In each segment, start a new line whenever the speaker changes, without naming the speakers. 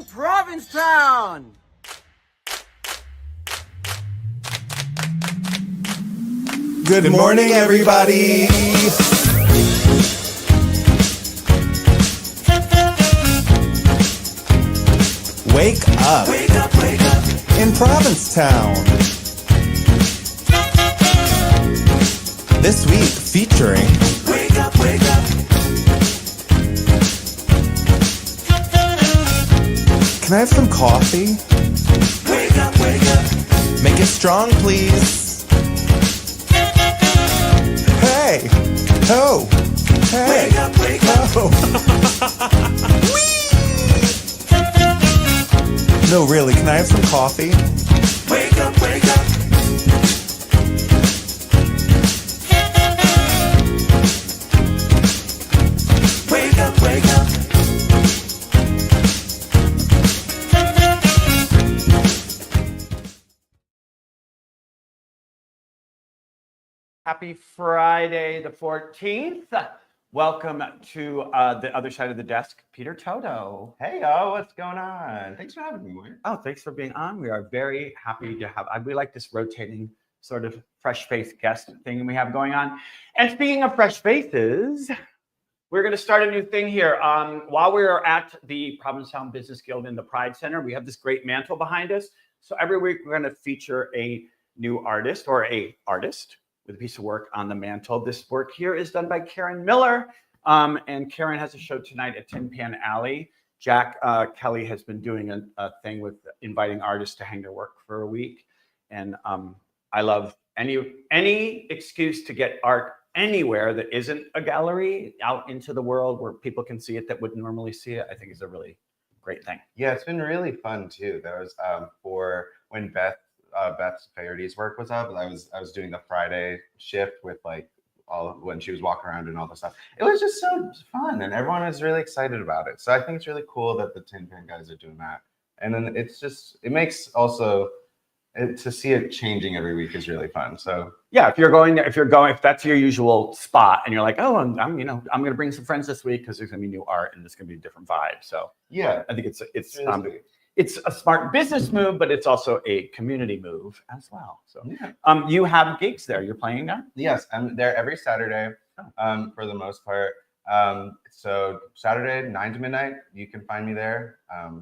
Provincetown!
Good morning, everybody. Wake up.
Wake up, wake up.
In Provincetown. This week featuring
Wake up, wake up.
Can I have some coffee?
Wake up, wake up.
Make it strong, please. Hey. Ho. Hey.
Wake up, wake up.
Ho. No, really, can I have some coffee?
Wake up, wake up. Wake up, wake up.
Happy Friday the 14th. Welcome to the other side of the desk, Peter Toto.
Hey, yo, what's going on? Thanks for having me, Marc.
Oh, thanks for being on. We are very happy to have, we like this rotating sort of fresh face guest thing we have going on. And speaking of fresh faces, we're going to start a new thing here. While we're at the Provincetown Business Guild in the Pride Center, we have this great mantle behind us. So every week we're going to feature a new artist or a artist with a piece of work on the mantle. This work here is done by Karen Miller. And Karen has a show tonight at Tin Pan Alley. Jack Kelly has been doing a thing with inviting artists to hang their work for a week. And I love any excuse to get art anywhere that isn't a gallery out into the world where people can see it that wouldn't normally see it. I think is a really great thing.
Yeah, it's been really fun too. That was for when Beth Faherty's work was up. I was doing the Friday shift with like when she was walking around and all the stuff. It was just so fun, and everyone was really excited about it. So I think it's really cool that the Tin Pan guys are doing that. And then it makes also to see it changing every week is really fun. So
yeah, if that's your usual spot, and you're like, oh, I'm going to bring some friends this week because there's going to be new art and it's going to be a different vibe. So
yeah,
I think it's a smart business move, but it's also a community move as well. So
yeah.
You have gigs there. You're playing there?
Yes, I'm there every Saturday for the most part. So Saturday, 9 to midnight, you can find me there.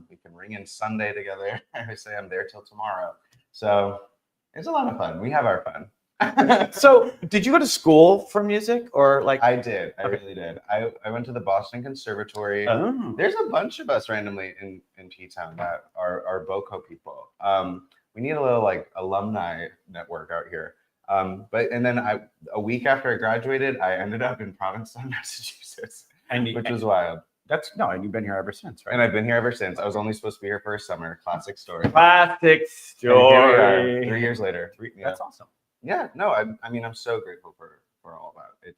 We can ring in Sunday together. I say I'm there till tomorrow. So it's a lot of fun. We have our fun.
So did you go to school for music or like?
I did. I really did. I went to the Boston Conservatory.
Oh.
There's a bunch of us randomly in T-Town that are BOCO people. We need a little like alumni network out here. And then a week after I graduated, I ended up in Provincetown, Massachusetts, which was wild.
And you've been here ever since, right?
And I've been here ever since. I was only supposed to be here for a summer. Classic story.
Classic story.
And here we are, 3 years later.
That's awesome.
Yeah, no, I mean, I'm so grateful for all of that.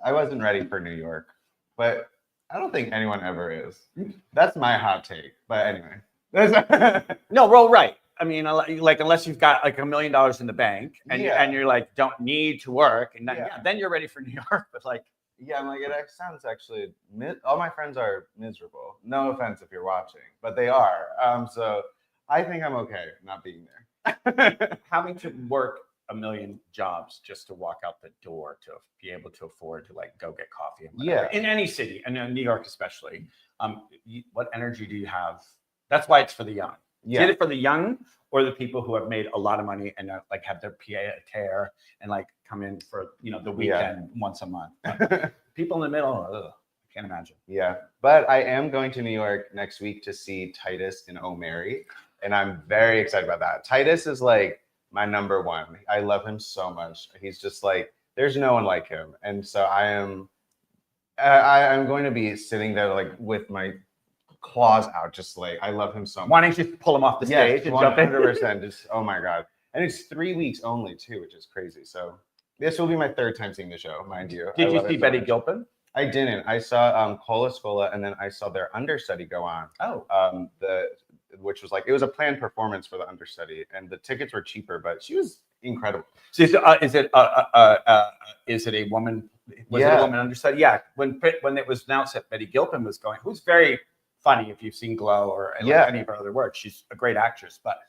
I wasn't ready for New York, but I don't think anyone ever is. That's my hot take. But anyway.
No, well, right. I mean, like unless you've got like $1 million in the bank and you're like, don't need to work. And then you're ready for New York. But like,
yeah, I'm like, it sounds actually, all my friends are miserable. No offense if you're watching, but they are. So I think I'm okay not being there.
Having to work 1 million jobs just to walk out the door to be able to afford to like go get coffee and whatever. In any city and in New York especially, what energy do you have? That's why it's for the young.
Yeah.
Is it for the young or the people who have made a lot of money and like have their PA a tear and like come in for the weekend once a month? People in the middle, I can't imagine.
Yeah, but I am going to New York next week to see Titus in O'Mary. And I'm very excited about that. Titus is like my number one. I love him so much. He's just like, there's no one like him. And so I'm going to be sitting there like with my claws out, just like, I love him so much.
Wanting to pull him off the stage and jump in.
100%. Just, oh my God. And it's 3 weeks only too, which is crazy. So this will be my third time seeing the show, mind you.
Did you see Betty Gilpin?
I didn't. I saw Cola Scola, and then I saw their understudy go on.
Oh.
Which was like, it was a planned performance for the understudy, and the tickets were cheaper, but she was incredible.
So is it a woman? Was it a woman understudy? Yeah. When it was announced that Betty Gilpin was going, who's very funny if you've seen Glow or any of her other work. She's a great actress. But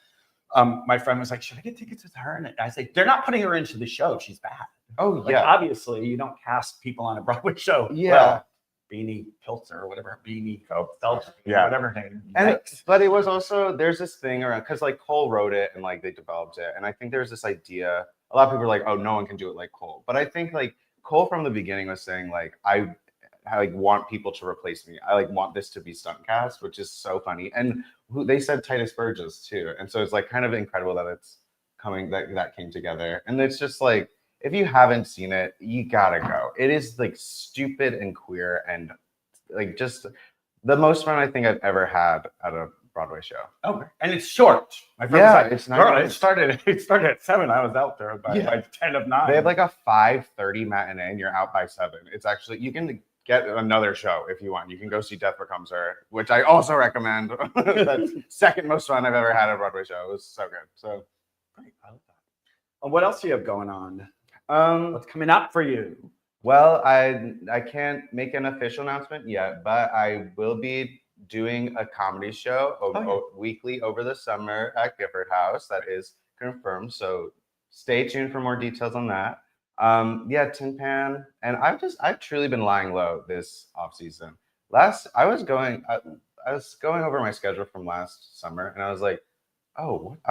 my friend was like, should I get tickets with her? And I was like, they're not putting her into the show. She's bad.
Oh,
Like, obviously, you don't cast people on a Broadway show.
Yeah.
Well, Beanie Pilzer or whatever. Beanie Phelps.
Yeah.
Whatever her name.
And but it was also, there's this thing around, because like Cole wrote it and like they developed it. And I think there's this idea, a lot of people are like, oh, no one can do it like Cole. But I think like Cole from the beginning was saying like, I like want people to replace me. I like want this to be stunt cast, which is so funny. And they said Titus Burgess too. And so it's like kind of incredible that it's coming, that came together. And it's just like, if you haven't seen it, you gotta go. It is like stupid and queer and like just the most fun I think I've ever had at a Broadway show.
Oh, and it's short. My friend was like,
it's not.
Girl, it started at 7. I was out there by 10 of 9.
They have like a 5:30 matinee, and you're out by 7. It's actually, you can get another show if you want. You can go see Death Becomes Her, which I also recommend. That's second most fun I've ever had at a Broadway show. It was so good. So
great, I love that. What else do you have going on? What's coming up for you?
Well, I can't make an official announcement yet, but I will be doing a comedy show weekly over the summer at Gifford House. That is confirmed. So stay tuned for more details on that. Tin Pan, and I've truly been lying low this off season. I was going over my schedule from last summer, and I was like, I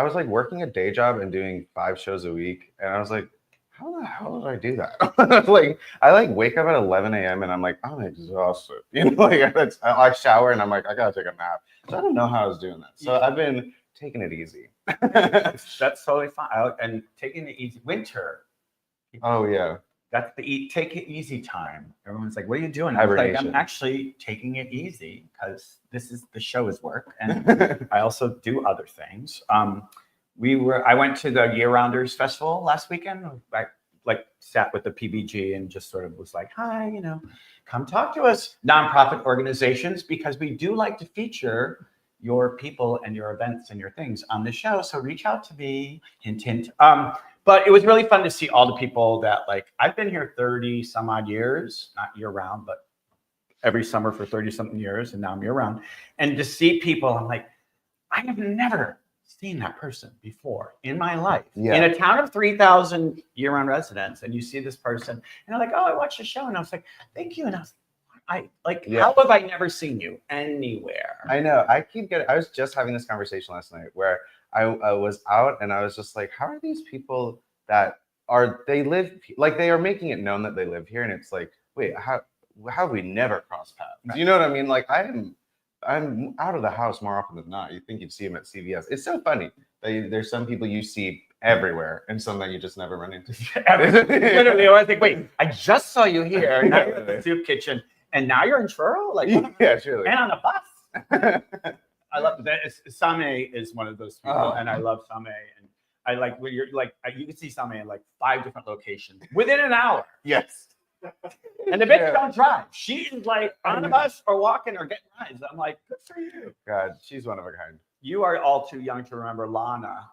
was like working a day job and doing 5 shows a week, and I was like, how the hell did I do that? Like, I like wake up at 11 a.m. and I'm like, I'm exhausted. You know, like I shower and I'm like, I gotta take a nap. So I don't know how I was doing that. So I've been taking it easy.
That's totally fine. And taking it easy. Winter.
Oh yeah.
That's the take it easy time. Everyone's like, what are you doing? I was like, I'm actually taking it easy because the show is work. And I also do other things. I went to the Year Rounders Festival last weekend. I like sat with the PBG and just sort of was like, hi, come talk to us, nonprofit organizations, because we do like to feature your people and your events and your things on the show. So reach out to me, hint, hint. But it was really fun to see all the people that I've been here 30 some odd years, not year round, but every summer for 30 something years. And now I'm year round. And to see people, I'm like, I have never seen that person before in my life. In a town of 3,000 year-round residents, and you see this person, and they're like, "Oh, I watched the show," and I was like, "Thank you." And I was how have I never seen you anywhere?
I know. I was just having this conversation last night where I was out, and I was just like, "How are these people they are making it known that they live here?" And it's like, wait, how have we never crossed paths? Right. Do you know what I mean? Like I'm out of the house more often than not. You think you'd see them at CVS. It's so funny. There's some people you see everywhere and some that you just never run into.
Literally, I think, wait, I just saw you here. Now you're at the soup kitchen, and now you're in Truro?
Yeah, surely.
And on a bus. I love that. Same is one of those people, and I love Same. And I like where you're you can see Same in 5 different locations within an hour.
Yes.
And the bitch don't drive. She is on a bus or walking or getting rides. I'm like, good for you.
God, she's one of a kind.
You are all too young to remember Lana.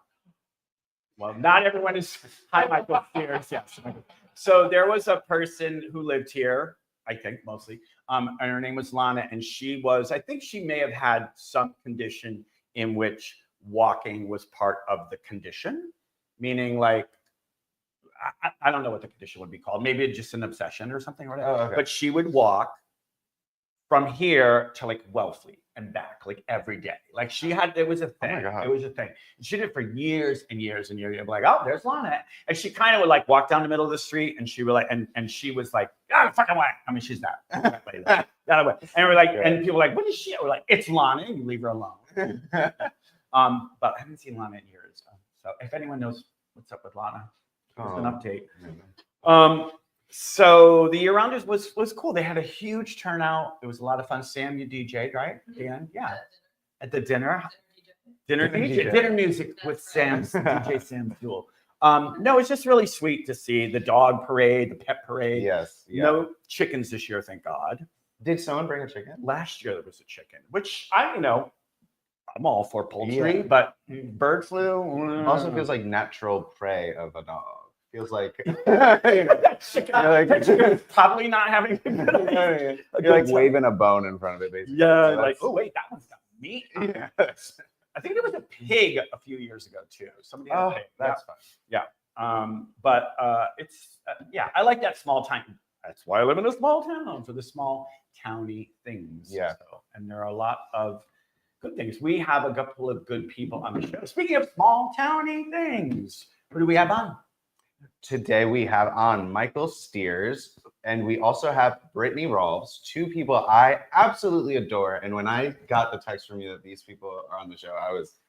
Well, not everyone is. Hi, Michael Spears. Yes. So there was a person who lived here, I think mostly, and her name was Lana, and I think she may have had some condition in which walking was part of the condition, meaning I don't know what the condition would be called. Maybe it's just an obsession or something. Or whatever.
Okay.
But she would walk from here to Wellfleet and back every day. It was a thing.
Oh my God.
It was a thing. She did it for years and years and years. You'd be like, oh, there's Lana. And she kind of would walk down the middle of the street, and she would and she was like, ah, fucking way. I mean, she's that way. That way. And we're like, and people were like, what is she? We're like, it's Lana. You leave her alone. But I haven't seen Lana in years. So if anyone knows what's up with Lana, just an update. So the Year Rounders was cool. They had a huge turnout. It was a lot of fun. Sam, you DJ'd, right? Dan? Yeah. At the dinner music with Sam's DJ Sam's Duel. No, it's just really sweet to see the dog parade, the pet parade.
Yes. Yeah.
No chickens this year, thank God.
Did someone bring a chicken?
Last year there was a chicken, which I'm all for poultry, but bird flu
also feels like natural prey of a dog. feels like
That chicken is probably not having a good idea.
you're like waving a bone in front of it, basically.
Yeah,
So
like, oh wait, that one's got meat.
yes.
I think there was a pig a few years ago too. Somebody had a
Oh,
pig.
that's fun.
But it's yeah, I like that small town. That's why I live in a small town, for the small towny things.
Yeah.
So, and there are a lot of good things. We have a couple of good people on the show. Speaking of small towny things, who do we have on?
Today we have on Michael Steers, and we also have Brittany Rolffs, two people I absolutely adore. And when I got the text from you that these people are on the show, I was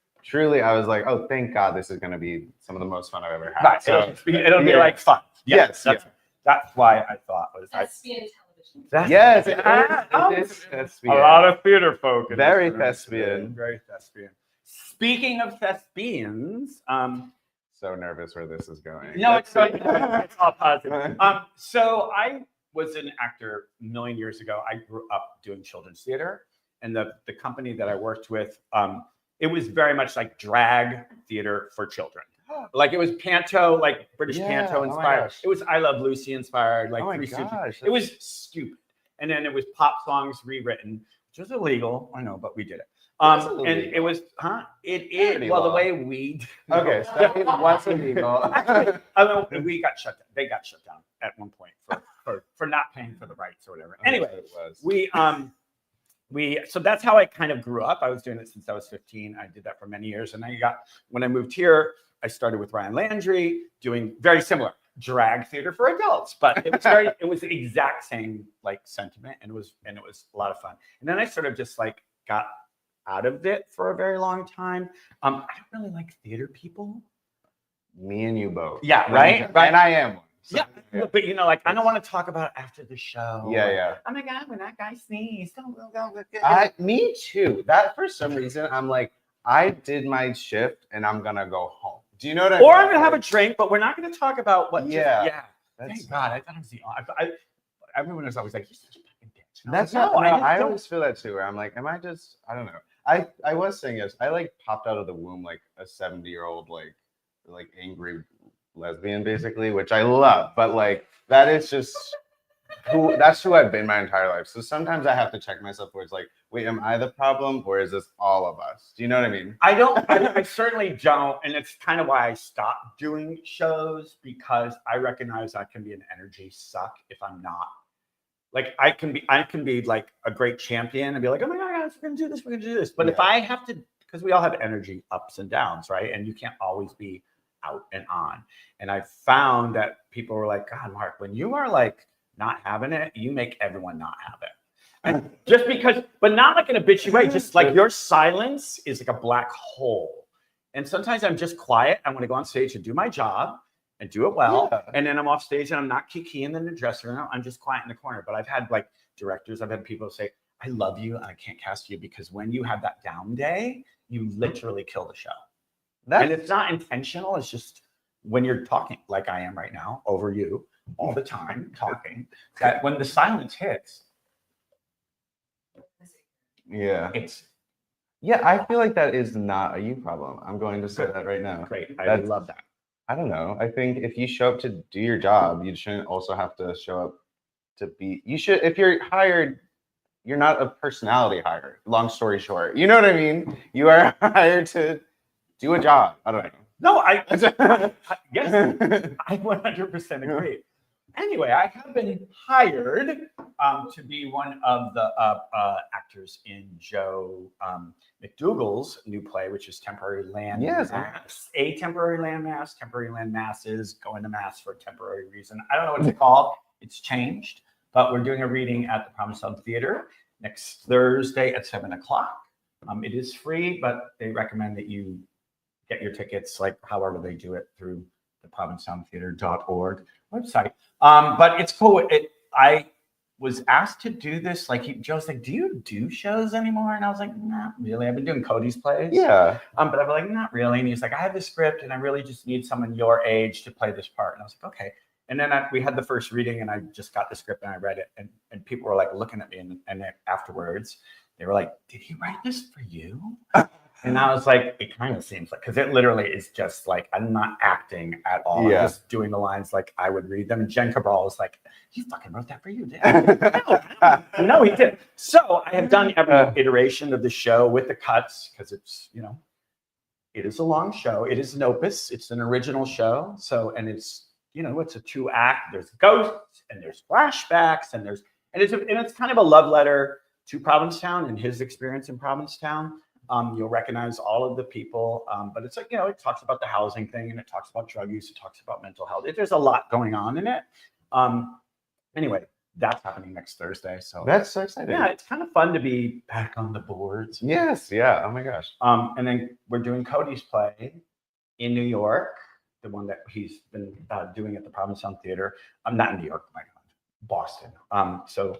like, oh, thank God, this is going to be some of the most fun I've ever had.
Right.
So,
It'll be like fun.
Yes,
That's why I thought it was
Thespian television.
yes,
it
it is
a
thespian.
lot of theater folk. in
Very
this room.
thespian.
Very thespian. Speaking of thespians,
So nervous where this is going.
no, it's all positive. So I was an actor a million years ago. I grew up doing children's theater, and the company that I worked with, it was very much like drag theater for children. Like it was panto, like British panto
oh my
inspired.
gosh.
It was I Love Lucy inspired, like
Oh my
Three Stooges.
gosh,
It was stupid. And then it was pop songs rewritten, which was illegal. I know, but we did it.
That's
And
illegal.
it was, It
Parody
well, the
law.
way we
Okay, so that was illegal.
Actually, I mean, we got shut down. They got shut down at one point for not paying for the rights or whatever. Anyway,
it was.
so that's how I kind of grew up. I was doing it since I was 15. I did that for many years, and when I moved here, I started with Ryan Landry doing very similar drag theater for adults, but it was the exact same like sentiment, and it was a lot of fun. And then I sort of just like got out of it for a very long time. I don't really like theater people.
Me and you both.
Yeah, right?
And I am one. So,
Yeah, but you know, like I don't want to talk about it after the show.
Yeah.
Oh my God, when that guy sneezed.
Me too. That for some reason, I'm like, I did my shift and I'm gonna go home. Do you know what I mean?
Or I'm gonna have a drink, but we're not gonna talk about what.
Yeah.
Thank God, I thought it was the. Everyone was always like, "You're such a fucking bitch." And I was
That's
like,
not.
no,
No,
just
I
don't-
always feel that too. Where I'm like, am I just? I don't know. I was saying yes. I like popped out of the womb like a 70-year-old like angry lesbian basically, which I love. But like that is just that's who I've been my entire life. So sometimes I have to check myself where it's like, wait, am I the problem or is this all of us? Do you know what I mean?
I don't. I certainly don't, and it's kind of why I stopped doing shows, because I recognize I can be an energy suck if I'm not. Like I can be like a great champion and be like, oh my God, guys, we're gonna do this, But if I have to, because we all have energy ups and downs, right? And you can't always be out and on. And I found that people were like, God, Mark, when you are like not having it, you make everyone not have it. And just because, but not like in a bitchy way, just like your silence is like a black hole. And sometimes I'm just quiet. I want to go on stage and do my job and do it well.
Yeah.
And then I'm off stage and I'm not kiki in the dressing room. I'm just quiet in the corner. But I've had like directors, I've had people say, I love you and I can't cast you because when you have that down day, you literally kill the show. And it's not intentional. It's just when you're talking like I am right now over you all the time talking, that when the silence hits,
Yeah.
it's
I feel like that is not a you problem. I'm going to say that right now.
great. I
That's-
love that.
I don't know. I think if you show up to do your job, you shouldn't also have to show up to be. You should, if you're hired, you're not a personality hire. Long story short, you know what I mean. You are hired to do a job. I don't know.
No, yes, I 100% agree. Anyway, I have been hired to be one of the actors in Joe McDougall's new play, which is Temporary Land Mass. A Temporary Land Mass. Temporary Land Masses going to mass for a temporary reason. I don't know what it's called. It's changed, but we're doing a reading at the Provincetown Theater next Thursday at 7:00. It is free, but they recommend that you get your tickets, like however they do it, through the provincetowntheater.org website. But it's cool. I was asked to do this. Like Joe's like, do you do shows anymore? And I was like, not really. I've been doing Cody's plays.
Yeah.
But I'm like, not really. And he's like, I have this script and I really just need someone your age to play this part. And I was like, okay. And then we had the first reading and I just got the script and I read it. And people were like looking at me and afterwards they were like, did he write this for you? And I was like, it kind of seems like, because it literally is just like, I'm not acting at all.
Yeah.
I'm just doing the lines like I would read them. And Jen Cabral was like, he fucking wrote that for you, didn't he? No, he did. So I have done every iteration of the show with the cuts because it's, you know, it is a long show. It is an opus. It's an original show. So, and it's, you know, it's a 2-act. There's ghosts and there's flashbacks and it's kind of a love letter to Provincetown and his experience in Provincetown. You'll recognize all of the people, but it's like, you know, it talks about the housing thing and it talks about drug use. It talks about mental health. There's a lot going on in it. Anyway, that's happening next Thursday. So
That's so exciting.
yeah, it's kind of fun to be back on the boards.
Yes. Yeah. Oh my gosh.
And then we're doing Cody's play in New York, the one that he's been doing at the Provincetown Theater. I'm not in New York, my God, Boston. So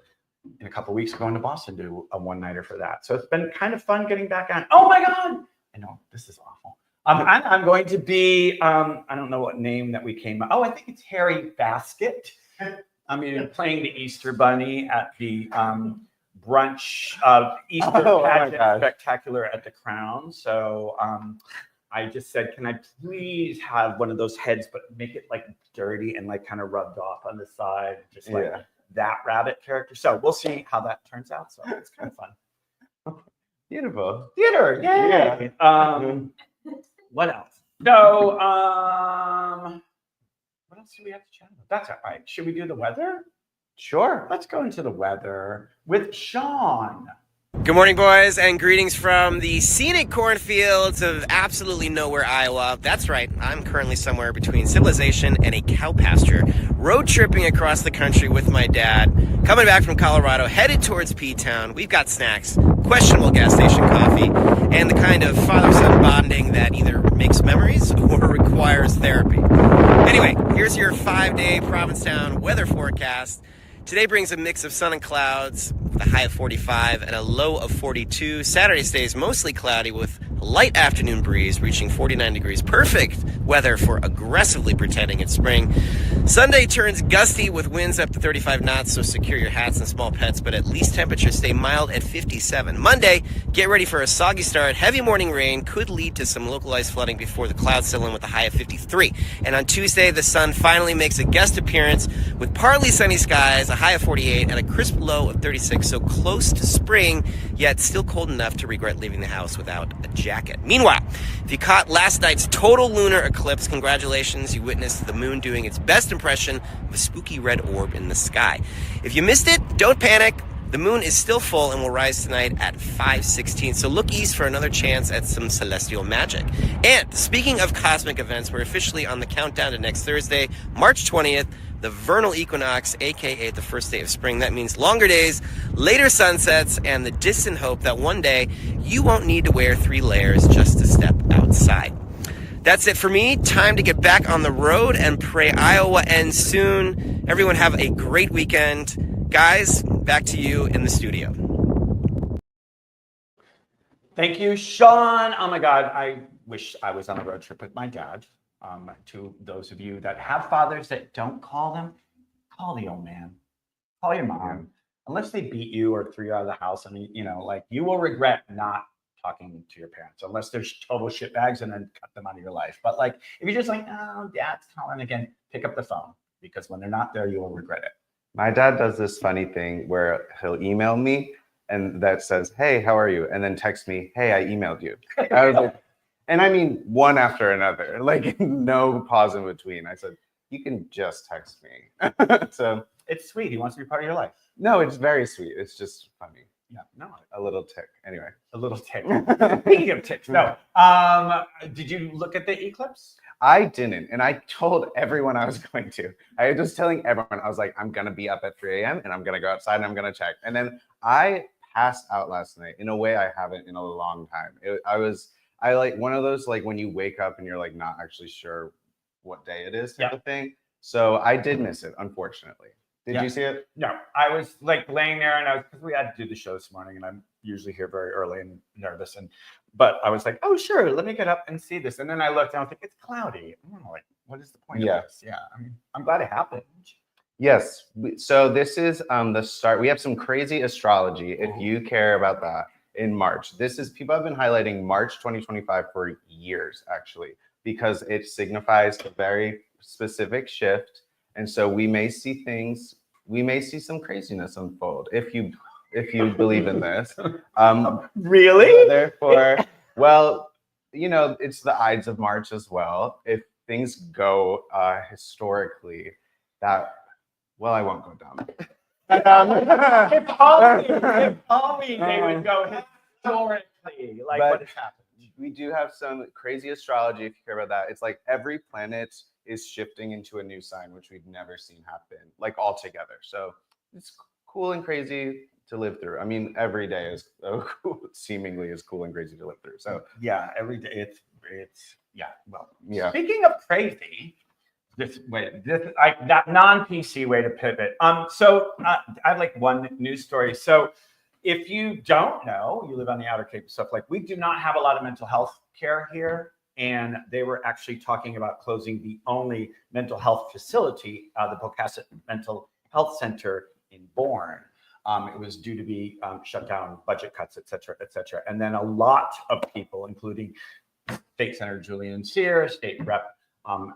in a couple of weeks, going to Boston to do a one-nighter for that. So it's been kind of fun getting back on. Oh my God! I know, this is awful. I'm going to be, I don't know what name that we came up. Oh, I think it's Harry Basket. Playing the Easter Bunny at the brunch Easter pageant spectacular at the Crown. So I just said, can I please have one of those heads, but make it like dirty and like kind of rubbed off on the side, just like that rabbit character. So we'll see how that turns out. So it's kind of fun.
Beautiful.
Theater, yay! Yeah. What else? So, what else do we have to chat about? That's all right. Should we do the weather?
Sure.
Let's go into the weather with Sean.
Good morning, boys, and greetings from the scenic cornfields of absolutely nowhere, Iowa. That's right, I'm currently somewhere between civilization and a cow pasture, road tripping across the country with my dad, coming back from Colorado, headed towards P-Town. We've got snacks, questionable gas station coffee, and the kind of father-son bonding that either makes memories or requires therapy. Anyway, here's your 5-day Provincetown weather forecast. Today brings a mix of sun and clouds, with a high of 45 and a low of 42. Saturday stays mostly cloudy with a light afternoon breeze reaching 49 degrees. Perfect weather for aggressively pretending it's spring. Sunday turns gusty with winds up to 35 knots, so secure your hats and small pets, but at least temperatures stay mild at 57. Monday, get ready for a soggy start. Heavy morning rain could lead to some localized flooding before the clouds settle in with a high of 53. And on Tuesday, the sun finally makes a guest appearance with partly sunny skies, a high of 48, and a crisp low of 36, so close to spring, yet still cold enough to regret leaving the house without a jacket. Meanwhile, if you caught last night's total lunar eclipse, congratulations, you witnessed the moon doing its best impression of a spooky red orb in the sky. If you missed it, don't panic. The moon is still full and will rise tonight at 5:16, so look east for another chance at some celestial magic. And speaking of cosmic events, we're officially on the countdown to next Thursday, March 20th, the vernal equinox, aka the first day of spring. That means longer days, later sunsets, and the distant hope that one day you won't need to wear 3 layers just to step outside. That's it for me. Time to get back on the road and pray Iowa ends soon. Everyone have a great weekend. Guys, back to you in the studio.
Thank you, Sean. Oh my God, I wish I was on a road trip with my dad. To those of you that have fathers that don't call them, call the old man, call your mom. Unless they beat you or threw you out of the house, I mean, you know, like you will regret not talking to your parents unless they're total shitbags and then cut them out of your life. But like, if you're just like, oh, dad's calling again, pick up the phone because when they're not there, you will regret it.
My dad does this funny thing where he'll email me and that says, hey, how are you? And then text me, hey, I emailed you. I was like, and I mean, one after another, like no pause in between. I said, you can just text me. So
it's sweet. He wants to be part of your life.
No, it's very sweet. It's just funny.
Yeah, no,
a little tick. Anyway,
a little tick. Speaking of ticks, no. Did you look at the eclipse?
I didn't, and I told everyone I was going to. I was just telling everyone, I was like, I'm gonna be up at 3 a.m. and I'm gonna go outside and I'm gonna check. And then I passed out last night in a way I haven't in a long time. I like one of those like when you wake up and you're like not actually sure what day it is type of thing. So I did miss it, unfortunately. Did you see it?
No, I was like laying there and because we had to do the show this morning and I'm usually here very early and nervous. But I was like, oh, sure, let me get up and see this. And then I looked and I was like, it's cloudy. I'm like, what is the point of this? Yeah, I mean, I'm glad it happened.
Yes. So this is the start. We have some crazy astrology if you care about that. in March. People have been highlighting March 2025 for years, actually, because it signifies a very specific shift. And so we may see some craziness unfold if you believe in this.
Really?
Therefore, well, it's the Ides of March as well. If things go historically, well, I won't go down.
If only they would go historically, like
But
what has happened.
We do have some crazy astrology, if you care about that. It's like every planet is shifting into a new sign, which we've never seen happen, like all together. So it's cool and crazy to live through. I mean, every day is seemingly is cool and crazy to live through. So
Yeah, every day it's yeah. Well,
yeah.
speaking of crazy, this like that non-PC way to pivot. So I have like one news story. So if you don't know, you live on the Outer Cape and stuff, like we do not have a lot of mental health care here. And they were actually talking about closing the only mental health facility, the Pocasset Mental Health Center in Bourne. It was due to be shut down, budget cuts, et cetera, et cetera. And then a lot of people, including State Senator Julian Sear, State Rep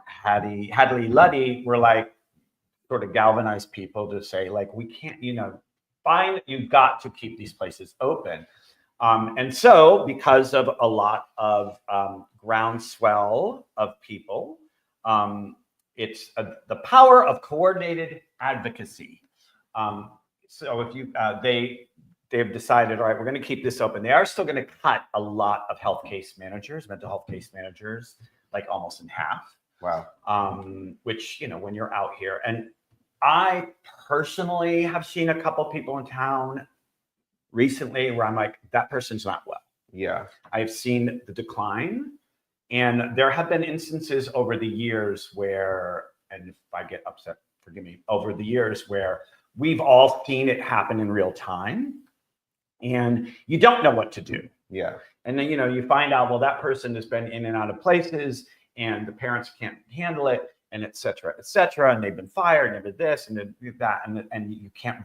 Hadley Luddy, were like sort of galvanized people to say, like, we can't, you've got to keep these places open. And so because of a lot of groundswell of people, it's the power of coordinated advocacy. So if they've decided, all right, we're going to keep this open. They are still going to cut a lot of mental health case managers, like almost in half.
Wow.
Which, when you're out here, and I personally have seen a couple people in town recently where I'm like, that person's not well.
Yeah.
I've seen the decline, and there have been instances over the years where, and if I get upset, forgive me, over the years where we've all seen it happen in real time, and you don't know what to do.
Yeah.
And then, you find out, well, that person has been in and out of places and the parents can't handle it, and et cetera, and they've been fired, and this and that, and you can't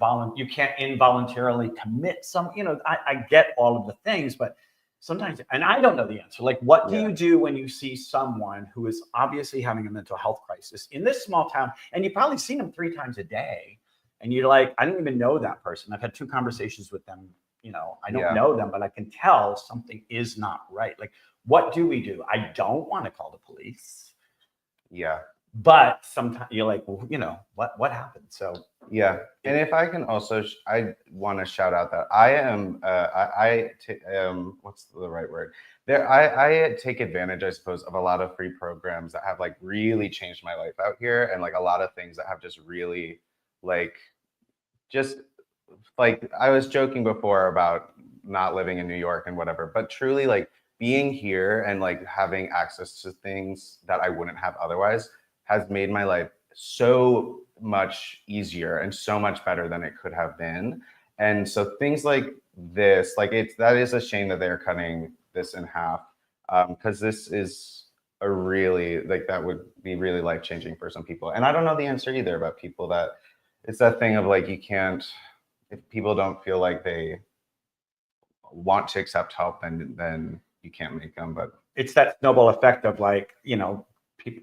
involuntarily commit some, I get all of the things, but sometimes, and I don't know the answer. Like, what do you do when you see someone who is obviously having a mental health crisis in this small town, and you've probably seen them 3 times a day, and you're like, I don't even know that person. I've had 2 conversations with them. I don't know them, but I can tell something is not right. Like, what do we do? I don't want to call the police.
Yeah.
But sometimes you're like, well, what happened? So
yeah. And if I can also, I want to shout out that I am, what's the right word? I take advantage, I suppose, of a lot of free programs that have like really changed my life out here, and like a lot of things that have just really like I was joking before about not living in New York and whatever, but truly like being here and like having access to things that I wouldn't have otherwise has made my life so much easier and so much better than it could have been. And so things like this, that is a shame that they're cutting this in half, because this is a really, that would be really life-changing for some people. And I don't know the answer either about people that, it's that thing of like, you can't, if people don't feel like they want to accept help, then you can't make them. But
it's that snowball effect of like,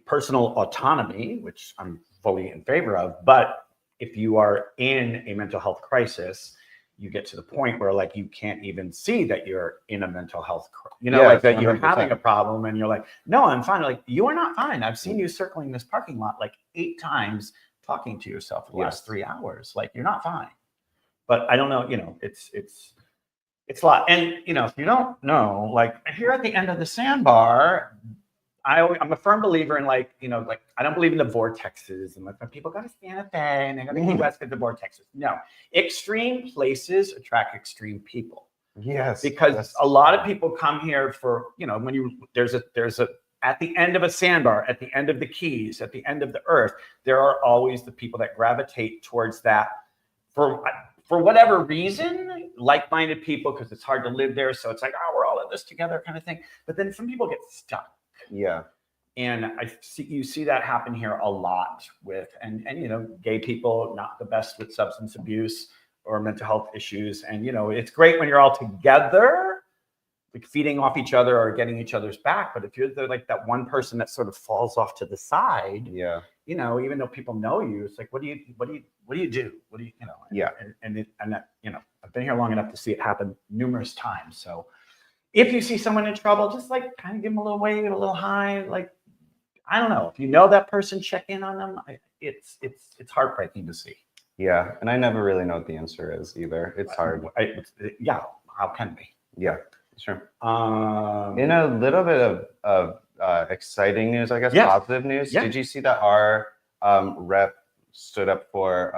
personal autonomy, which I'm fully in favor of. But if you are in a mental health crisis, you get to the point where like you can't even see that you're in a mental health, like that you're
100%.
having a problem, and you're like, no, I'm fine. Like, you are not fine. I've seen you circling this parking lot like 8 times, talking to yourself for the last 3 hours. Like, you're not fine. But I don't know, it's a lot. And if you don't know, like here at the end of the sandbar, I'm a firm believer in like I don't believe in the vortexes and like people go to Santa Fe and they go to Key West because the vortexes. No, extreme places attract extreme people.
yes,
Because a lot of people come here for when there's a at the end of a sandbar, at the end of the Keys, at the end of the earth, there are always the people that gravitate towards that for whatever reason, like-minded people, because it's hard to live there. So it's like, oh, we're all in this together kind of thing. But then some people get stuck.
Yeah.
And you see that happen here a lot with, and gay people, not the best with substance abuse. or mental health issues. And, it's great when you're all together, like feeding off each other or getting each other's back. But if you're like that one person that sort of falls off to the side,
Yeah.
even though people know you, it's like, what do you do?
Yeah.
And that, I've been here long enough to see it happen numerous times. So if you see someone in trouble, just like kind of give them a little wave, a little high, like, I don't know. If you know that person, check in on them. It's heartbreaking to see.
Yeah. And I never really know what the answer is either. It's hard.
Yeah. How can we?
Yeah. Sure.
Um,
In a little bit of exciting news, I guess,
Yes.
positive news.
Yeah.
Did you see that our rep stood up for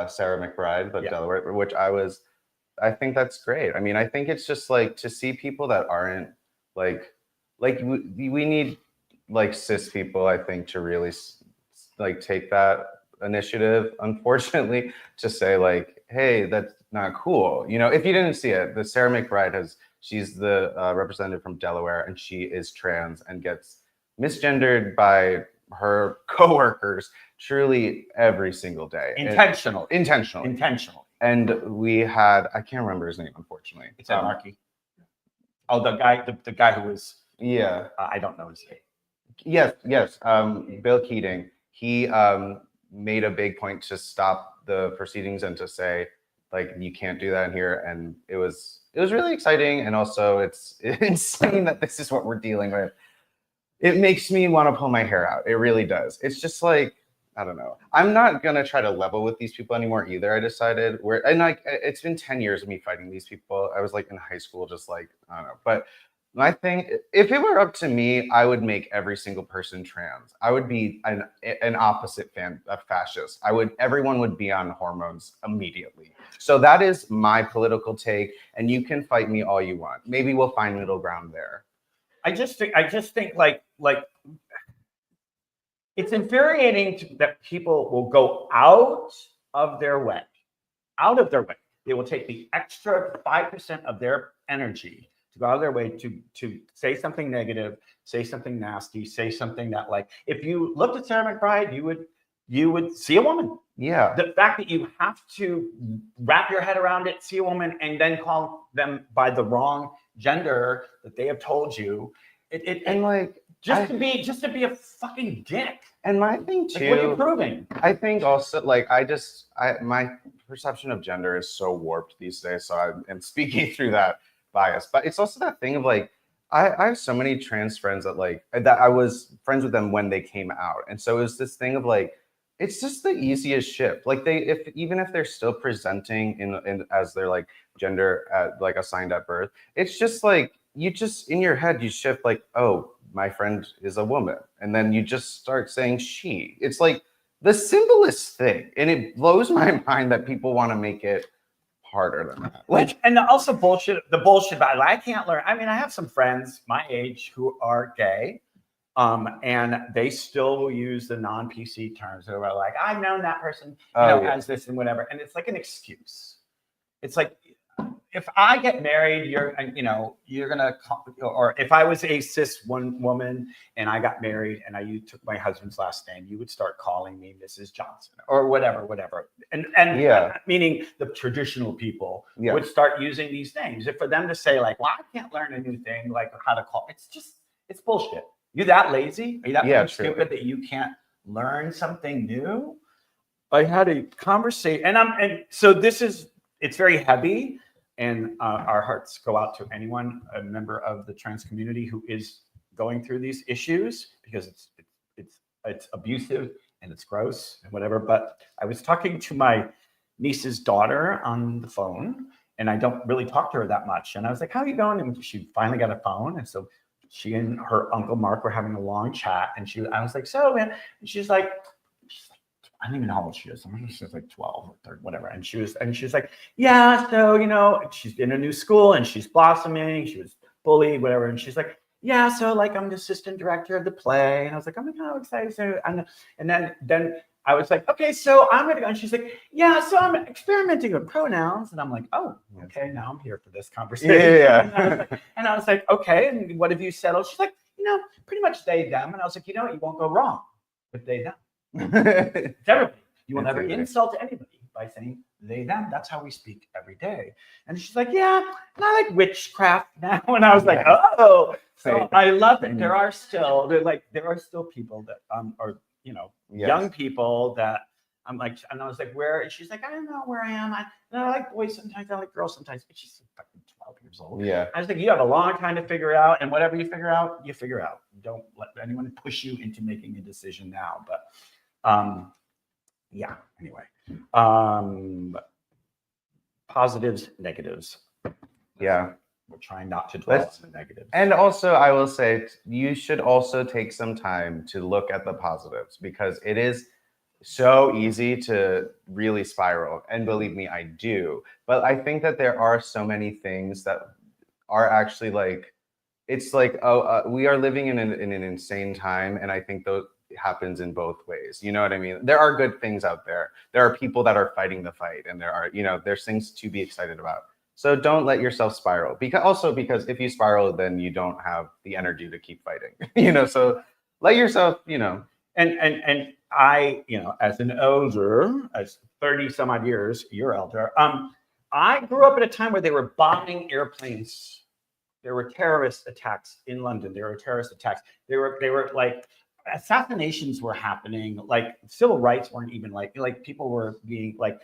Sarah McBride, of
Yeah.
Delaware, which I think that's great. I mean, I think it's just like to see people that aren't like we need like cis people, I think, to really like take that initiative, unfortunately, to say like, hey, that's not cool. If you didn't see it, the Sarah McBride she's the representative from Delaware, and she is trans and gets misgendered by her coworkers truly every single day.
intentional.
Intentionally. And we had, I can't remember his name, unfortunately.
It's Marky. Oh, the guy who was,
Yeah.
I don't know his name.
Yes. Bill Keating. He made a big point to stop the proceedings and to say, like, you can't do that in here. And it was really exciting. And also it's insane that this is what we're dealing with. It makes me want to pull my hair out. It really does. It's just like, I don't know. I'm not going to try to level with these people anymore either. I decided it's been 10 years of me fighting these people. I was like in high school, just like, I don't know. But my thing, if it were up to me, I would make every single person trans. I would be an opposite fascist. Everyone would be on hormones immediately. So that is my political take, and you can fight me all you want. Maybe we'll find middle ground there.
I just think like it's infuriating that people will go out of their way. They will take the extra 5% of their energy to go out of their way to say something negative, say something nasty, say something that, like, if you looked at Sarah McBride, you would see a woman.
Yeah.
The fact that you have to wrap your head around it, see a woman, and then call them by the wrong gender that they have told you, just to be a fucking dick.
And my thing too,
Like, what are you proving?
I think also, like, my perception of gender is so warped these days. So I'm speaking through that bias, but it's also that thing of like, I have so many trans friends that I was friends with them when they came out. And so it was this thing of like, it's just the easiest shift. Like even if they're still presenting in as their like gender at like assigned at birth, it's just like, you just in your head, you shift like, oh, my friend is a woman. And then you just start saying she. It's like the simplest thing. And it blows my mind that people want to make it harder than that.
And also the bullshit about it. I can't learn. I mean, I have some friends my age who are gay, and they still will use the non-PC terms. They were like, I've known that person, as this and whatever. And it's like an excuse. It's like, if I get married, you're gonna, or if I was a cis woman and I got married and you took my husband's last name, you would start calling me Mrs. Johnson or whatever. And meaning the traditional people would start using these names. If for them to say like, well, I can't learn a new thing, like how to call, it's bullshit. You that lazy? Are you that stupid that you can't learn something new? I had a conversation, and so it's very heavy. And our hearts go out to anyone, a member of the trans community, who is going through these issues, because it's abusive and it's gross and whatever. But I was talking to my niece's daughter on the phone, and I don't really talk to her that much. And I was like, "How are you going?" And she finally got a phone, and so she and her uncle Marc were having a long chat. And I was like, "So, man," and she's like, I don't even know how old she is. I'm she's like 12 or 13, whatever. And she was like, yeah, so, she's in a new school and she's blossoming. She was bullied, whatever. And she's like, yeah, so like I'm the assistant director of the play. And I was like, oh my God, how excited. So, and then I was like, okay, so I'm going to go. And she's like, yeah, so I'm experimenting with pronouns. And I'm like, oh, okay, now I'm here for this conversation.
Yeah.
And I was like, okay, and what have you settled? She's like, pretty much they, them. And I was like, you won't go wrong with they, them. It's everybody. You will never insult anybody by saying they, them. That's how we speak every day. And she's like, yeah, and I like witchcraft now. And I was like, oh, so I love it. There are still people that are, young people that I'm like, and I was like, where? And she's like, I don't know where I am. I like boys sometimes, I like girls sometimes, but she's fucking 12 years old.
Yeah.
I was like, you have a long time to figure out, and whatever you figure out, you figure out. Don't let anyone push you into making a decision now. But yeah, anyway. Positives, negatives.
Yeah.
We're trying not to dwell on the negatives.
And also, I will say, you should also take some time to look at the positives, because it is so easy to really spiral. And believe me, I do. But I think that there are so many things that are actually like, it's like, we are living in an insane time. And I think that happens in both ways. You know what I mean? There are good things out there. There are people that are fighting the fight, and there are, there's things to be excited about. So don't let yourself spiral, because if you spiral, then you don't have the energy to keep fighting, so let yourself,
And I, as an elder, as 30 some odd years, you're elder. I grew up at a time where they were bombing airplanes. There were terrorist attacks in London. There were terrorist attacks. They were like, assassinations were happening. Like civil rights weren't even like people were being like,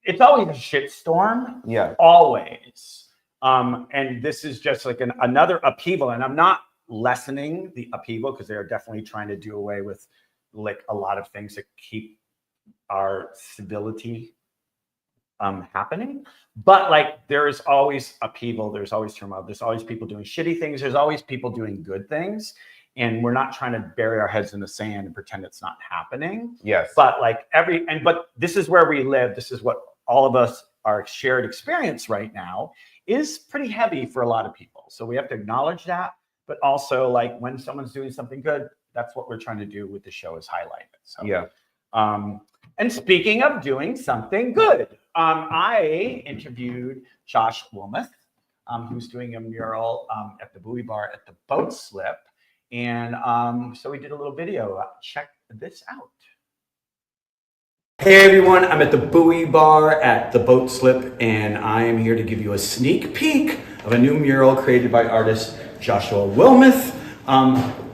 it's always a shitstorm.
Yeah.
Always. And this is just like another upheaval. And I'm not lessening the upheaval, because they're definitely trying to do away with like a lot of things that keep our civility happening. But like there is always upheaval, there's always turmoil, there's always people doing shitty things, there's always people doing good things. And we're not trying to bury our heads in the sand and pretend it's not happening.
Yes.
But like but this is where we live. This is what all of us, our shared experience right now is pretty heavy for a lot of people. So we have to acknowledge that. But also, like when someone's doing something good, that's what we're trying to do with the show, is highlight it. So
yeah.
And speaking of doing something good, I interviewed Josh Wilmoth, who's doing a mural at the Buoy Bar at the Boat Slip. And so we did a little video. Check this out. Hey everyone, I'm at the Buoy Bar at the Boat Slip, and I am here to give you a sneak peek of a new mural created by artist Joshua Wilmoth.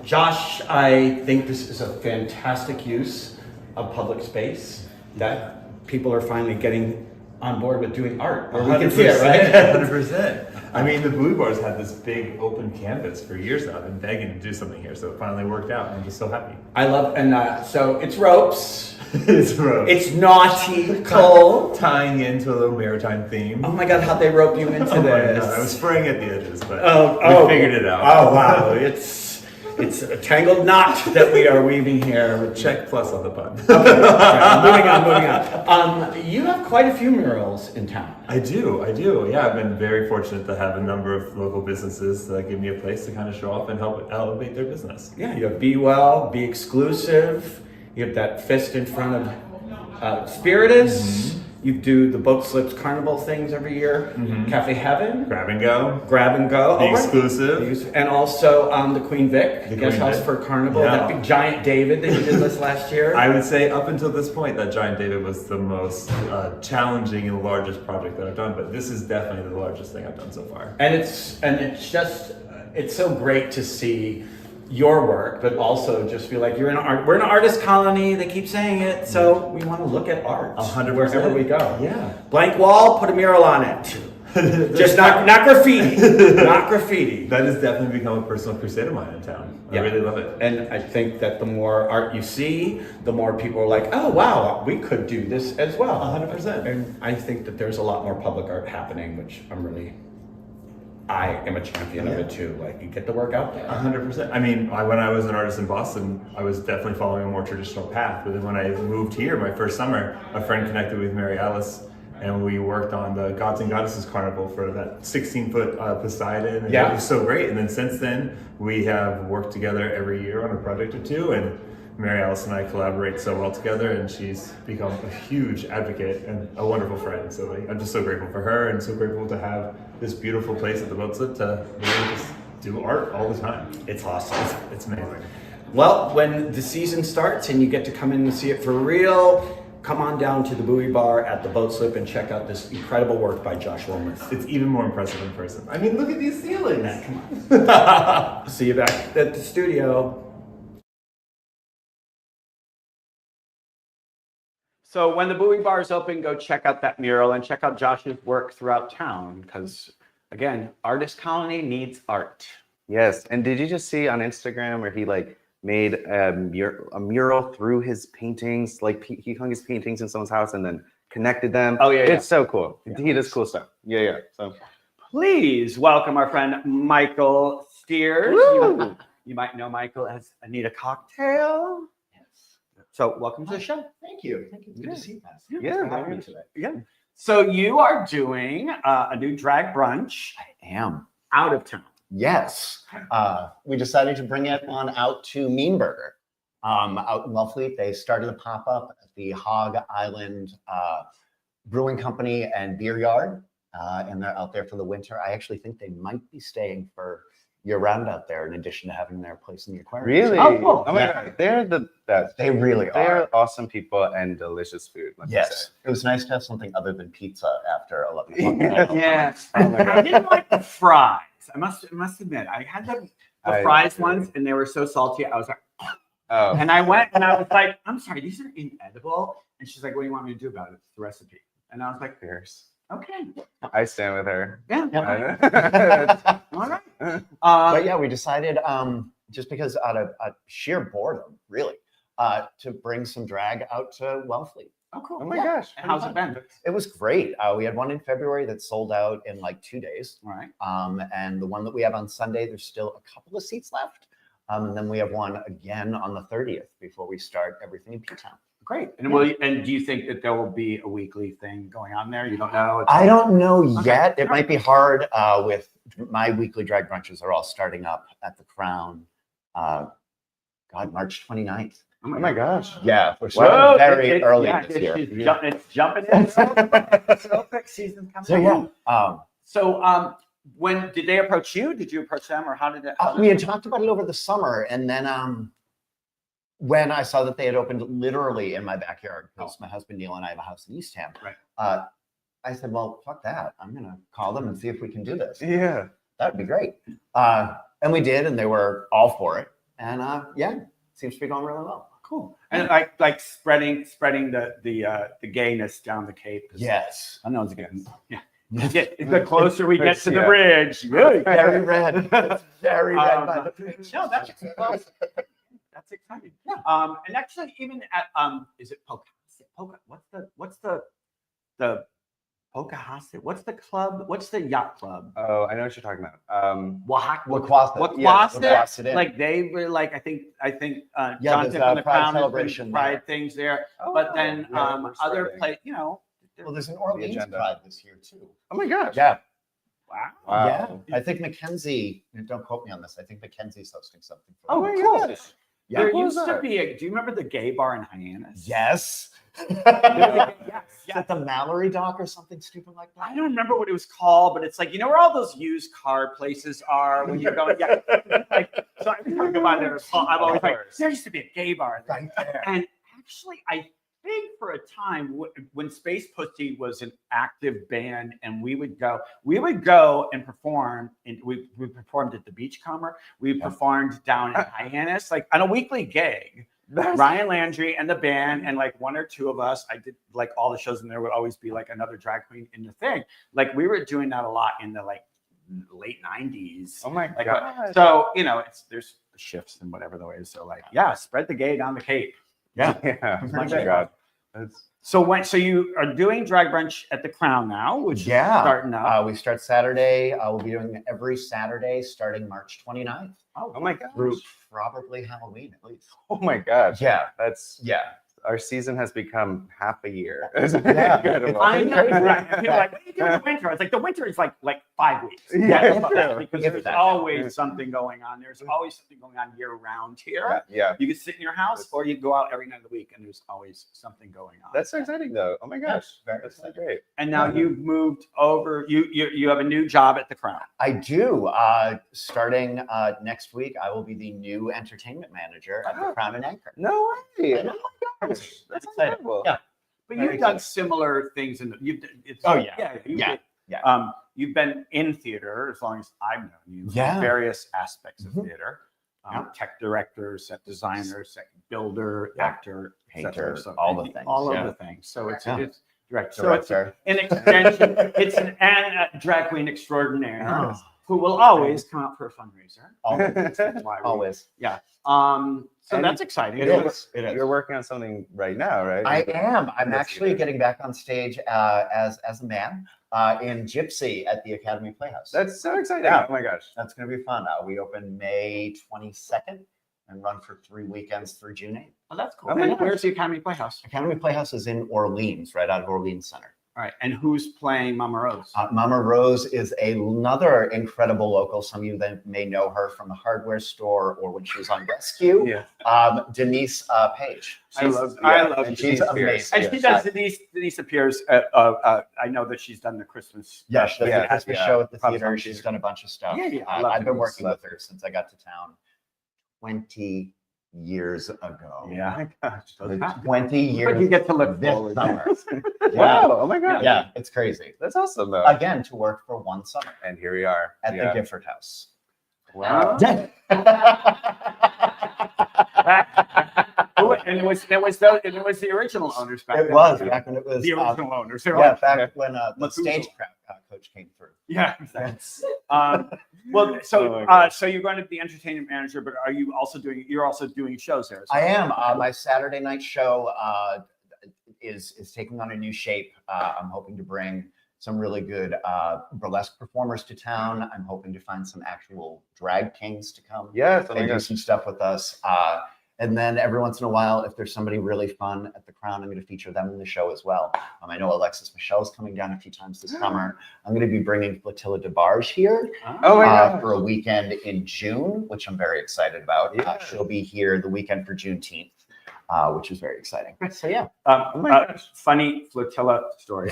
Josh, I think this is a fantastic use of public space, that people are finally getting on board with doing art. Or we can see it, right?
100%. I mean, the Buoy Bar's had this big open canvas for years now. I've been begging to do something here, so it finally worked out. I'm just so happy.
I love, and so it's ropes.
It's ropes.
It's nautical.
Tying into a little maritime theme.
Oh my God, how'd they rope you into this?
I was spraying at the edges, but
we
figured it out.
Oh wow, it's a tangled knot that we are weaving here.
Check plus on the pun.
Moving on. You have quite a few murals in town.
I do. Yeah, I've been very fortunate to have a number of local businesses that give me a place to kind of show off and help elevate their business.
Yeah, you have Be Well, Be Exclusive. You have that fist in front of Spiritus. Mm-hmm. You do the Boat Slips Carnival things every year. Mm-hmm. Cafe Heaven.
Grab and Go.
The
Exclusive.
And also the Queen Vic, the Guest House for Carnival.
Yeah.
That big giant David that you did this last year.
I would say up until this point, that giant David was the most challenging and largest project that I've done. But this is definitely the largest thing I've done so far.
And it's so great to see your work, but also just feel like we're an artist colony. They keep saying it, so we want to look at art
100%
wherever we go.
Yeah,
blank wall, put a mural on it. Just not graffiti, not graffiti.
That has definitely become a personal crusade of mine in town. I really love it,
and I think that the more art you see, the more people are like, "Oh wow, we could do this as well."
100%.
And I think that there's a lot more public art happening, which I am a champion of it too. Like, you get the work out there.
100%. I mean, when I was an artist in Boston, I was definitely following a more traditional path. But then when I moved here, my first summer, a friend connected with Mary Alice, and we worked on the Gods and Goddesses Carnival for that 16-foot Poseidon. And it was so great. And then since then, we have worked together every year on a project or two. And Mary Alice and I collaborate so well together, and she's become a huge advocate and a wonderful friend. So I'm just so grateful for her, and so grateful to have this beautiful place at the Boat Slip to really just do art all the time.
It's awesome.
It's amazing.
Well, when the season starts and you get to come in and see it for real,
come on down to the Buoy Bar at the Boat Slip and check out this incredible work by Josh Wilmoth.
It's even more impressive in person. I mean, look at these ceilings.
See you back at the studio.
So when the Buoy Bar is open, go check out that mural and check out Josh's work throughout town because, again, Artist Colony needs art.
Yes, and did you just see on Instagram where he like made a mural through his paintings? Like he hung his paintings in someone's house and then connected them.
Oh, yeah,
it's so cool. He does cool stuff. Yeah. So
Please welcome our friend Michael Steers. You might know Michael as Anita Cocktail. So welcome to the show.
Thank you. Good to see you guys.
Yeah.
Thanks for having me today.
Yeah. So you are doing a new drag brunch
I am.
out of town.
Yes. We decided to bring it on out to Mean Burger. Out in Wellfleet, they started a pop-up at the Hog Island Brewing Company and Beer Yard. And they're out there for the winter. I actually think they might be staying for year-round out there in addition to having their place in the aquarium.
really,
Oh, cool.
my God, they're the best.
They really are.
They're awesome people and delicious food. Let me
Yes.
say.
It was nice to have something other than pizza after 11 o'clock.
Yes.
Oh my
I
God.
didn't like the fries. I must admit, I had the
I-
fries once and they were so salty. I was like,
Oh,
and I went and I was like, I'm sorry, these are inedible. And she's like, what do you want me to do about it? It's the recipe. And I was like,
fierce.
okay.
I stand with her.
Yeah. All right.
But yeah, we decided, just because out of sheer boredom, really, to bring some drag out to Wellfleet.
Oh, cool.
Oh my
Yeah.
gosh.
And how's it been?
It was great. We had one in February that sold out in like 2 days.
All right.
And the one that we have on Sunday, there's still a couple of seats left. And then we have one again on the 30th before we start everything in P-Town.
Great. And do you think that there will be a weekly thing going on there? You don't know?
I don't know
Okay.
yet. It might be hard with my weekly drag brunches are all starting up at the Crown. March 29th.
Oh
my gosh.
Yeah, we're
Whoa,
starting very
it-
early
yeah,
this year.
It's jumping in. So quick, season's coming.
So yeah,
So when did they approach you? Did you approach them, or how did it?
we had talked about it over the summer, and then when I saw that they had opened literally in my backyard, because my husband Neil and I have a house in Eastham.
Right.
I said, well, fuck that. I'm gonna call them and see if we can do this.
Yeah.
That would be great. And we did, and they were all for it. And yeah, seems to be going really well.
Cool. And like spreading the gayness down the Cape.
Yes.
I know it's getting the closer we get to the
Yeah.
bridge. Really?
Very red. It's very red by the bridge.
No, that's exciting. Yeah. And actually, even at is it Pocahontas? What's the Pocahontas? What's the club? What's the yacht club?
Oh, I know what you're talking about.
Wahak.
Wahak. Like they were like I think
Yeah,
Jonathan
there's
from the
a Pride
Crown has
celebration
been
there.
Pride things there,
Oh,
but then
yeah, we're
other
spreading.
place,
Well, there's an Orleans
agenda.
Pride this year too.
Oh my gosh.
Yeah.
Wow.
Wow.
Yeah. I think Mackenzie, don't quote me on this. I think Mackenzie's hosting something. For
Oh,
them.
cool.
Yeah.
There
What was
used to
that?
be do you remember the gay bar in Hyannis?
Yes.
Yes.
Is that the Mallory dock or something stupid like
I
that?
don't remember what it was called, but it's like, where all those used car places are when you're going, yeah. Like, so every time I go by there, I'm always like, there used to be a gay bar there.
Right there.
And actually, I think for a time when Space Pussy was an active band and we would go and perform, and we performed at the Beachcomber. We performed down in Hyannis, like on a weekly gig. Ryan Landry and the band and like one or two of us. I did like all the shows, and there would always be like another drag queen in the thing. Like we were doing that a lot in the like late 90s.
Oh my
Like,
god.
so there's shifts and whatever the way. So like, yeah, spread the gay down the Cape.
Yeah.
Yeah. Oh my
Pretty
god. That's
So you are doing drag brunch at the Crown now, which is starting up.
We start Saturday. We'll be doing it every Saturday starting March 29th
oh my god.
through probably Halloween at least.
Oh my god.
Yeah.
That's
Yeah.
our season has become half a year.
Yeah.
Incredible.
I know, right? And people are like, what do you do in the winter? It's like the winter is like 5 weeks.
Yeah,
That's
it's
about
true.
because
If
there's
that.
always something going on. There's always something going on year round here.
Yeah.
You can sit in your house or you go out every night of the week, and there's always something going on.
That's so exciting though. Oh my gosh.
very
That's so
exciting.
great.
And now you've moved over. You have a new job at the Crown.
I do. Starting next week, I will be the new entertainment manager at the Crown and Anchor.
No way.
I know.
Oh my gosh. That's
Exciting.
incredible.
Yeah.
But you've done similar things in the,
Oh, yeah.
you
Yeah.
did.
Yeah.
You've been in theater as long as I've known you.
Yeah.
Various aspects of
Mhm.
theater.
Yeah.
Tech director, set designer, set builder,
Yeah.
actor, et cetera.
Painter,
So
all the things.
all
Yeah.
of the things. So it's
Yeah.
it's direct. So it's
Director.
an extension. It's a drag queen extraordinaire
Oh.
who will always come out for a fundraiser.
Always.
That's why we-
Always.
So
And
that's exciting.
It is. It is.
You're working on something right now, right?
I am. I'm
Yes,
actually
you are.
getting back on stage as a man in Gypsy at the Academy Playhouse.
That's so exciting.
Yeah.
Oh my gosh.
That's going to be fun. We open May 22nd and run for 3 weekends through June 8th.
Oh, that's cool.
Oh my
And
gosh.
where's the Academy Playhouse?
Academy Playhouse is in Orleans, right out of Orleans Center.
All right. And who's playing Mama Rose?
Mama Rose is another incredible local. Some of you that may know her from the hardware store or when she was on Rescue.
Yeah.
Denise Page.
I love
and she's
Denise
amazing.
And she does Denise appears. I know that she's done the Christmas.
Yeah, she does
Yeah,
the Christmas
yeah.
show at the
Probably
theater.
fun
She's
theater.
done a bunch of stuff.
Yeah, yeah, I love
I've been
Denise.
working with her since I got to town 20 years ago.
Yeah. Gosh, goes back.
20 years
But you get to look
this
forward.
summer.
Wow. Oh my gosh.
Yeah, it's crazy.
That's awesome though.
Again, to work for one summer
And here we are.
at
Yeah.
the Gifford House.
Wow.
Oh, and it was the original owners back
It
then.
was back when it was
the original owners. They're
yeah,
like,
back when the
Methuselah.
stagecraft coach came through.
yeah, exactly. Well,
Oh my gosh.
so you're going to be the entertainment manager, but are you also doing? You're also doing shows there.
I am. My Saturday night show is taking on a new shape. I'm hoping to bring some really good burlesque performers to town. I'm hoping to find some actual drag kings to come
Yes. Oh my
and do
gosh.
some stuff with us. And then every once in a while, if there's somebody really fun at the Crown, I'm going to feature them in the show as well. I know Alexis Michelle's coming down a few times this summer. I'm going to be bringing Flotilla DeBarge here
Oh my gosh.
for a weekend in June, which I'm very excited about.
Yeah.
She'll be here the weekend for Juneteenth, which is very exciting. So yeah.
Funny flotilla story.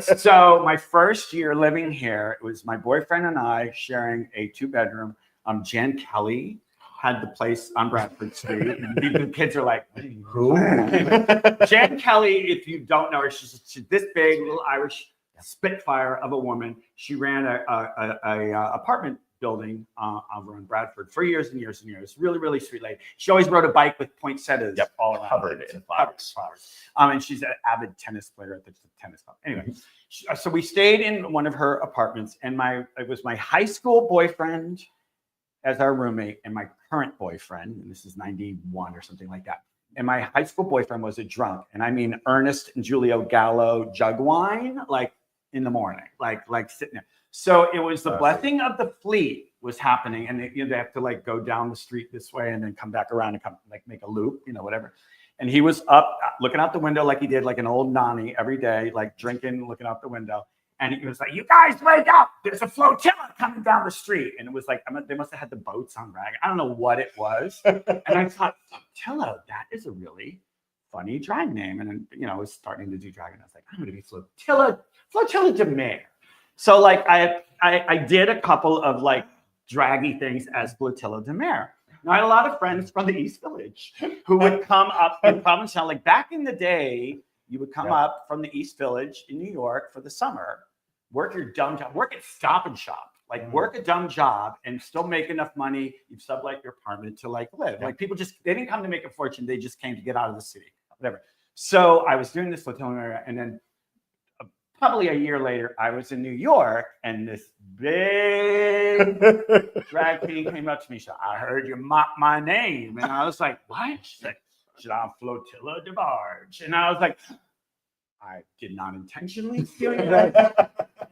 So my first year living here, it was my boyfriend and I sharing a 2-bedroom. Jan Kelly had the place on Bradford Street. And the kids are like, what are you
Who?
Jan Kelly, if you don't know her, she's this big little Irish spitfire of a woman. She ran a apartment building over in Bradford for years and years and years. Really, really sweet lady. She always rode a bike with poinsettias all around.
Covered in flowers.
And she's an avid tennis player at the tennis club. Anyway, so we stayed in one of her apartments, and it was my high school boyfriend as our roommate and my current boyfriend, and this is 91 or something like that. And my high school boyfriend was a drunk, and I mean Ernest and Julio Gallo jug wine, like in the morning, like sitting there. So it was the blessing of the fleet was happening, and they have to like go down the street this way and then come back around and come like make a loop, whatever. And he was up looking out the window like he did like an old nonny every day, like drinking, looking out the window. And he was like, "You guys wake up! There's a flotilla coming down the street." And it was like, they must have had the boats on rag. I don't know what it was. And I thought, flotilla, that is a really funny drag name. And then, I was starting to do drag, and I was like, I'm going to be Flotilla de Mer. So like I did a couple of like draggy things as Flotilla de Mer. Now I had a lot of friends from the East Village who would come up in Provincetown. Like back in the day, you would come up from the East Village in New York for the summer, work your dumb job, work at Stop and Shop, like work a dumb job and still make enough money. You'd sublet your apartment to like live. Like people they didn't come to make a fortune. They just came to get out of the city, whatever. So I was doing this Flotilla area, and then probably a year later, I was in New York, and this big drag queen came up to me. She said, "I heard you mock my name." And I was like, "What?" She said, "I'm Flotilla DeBarge." And I was like, I did not intentionally steal your name.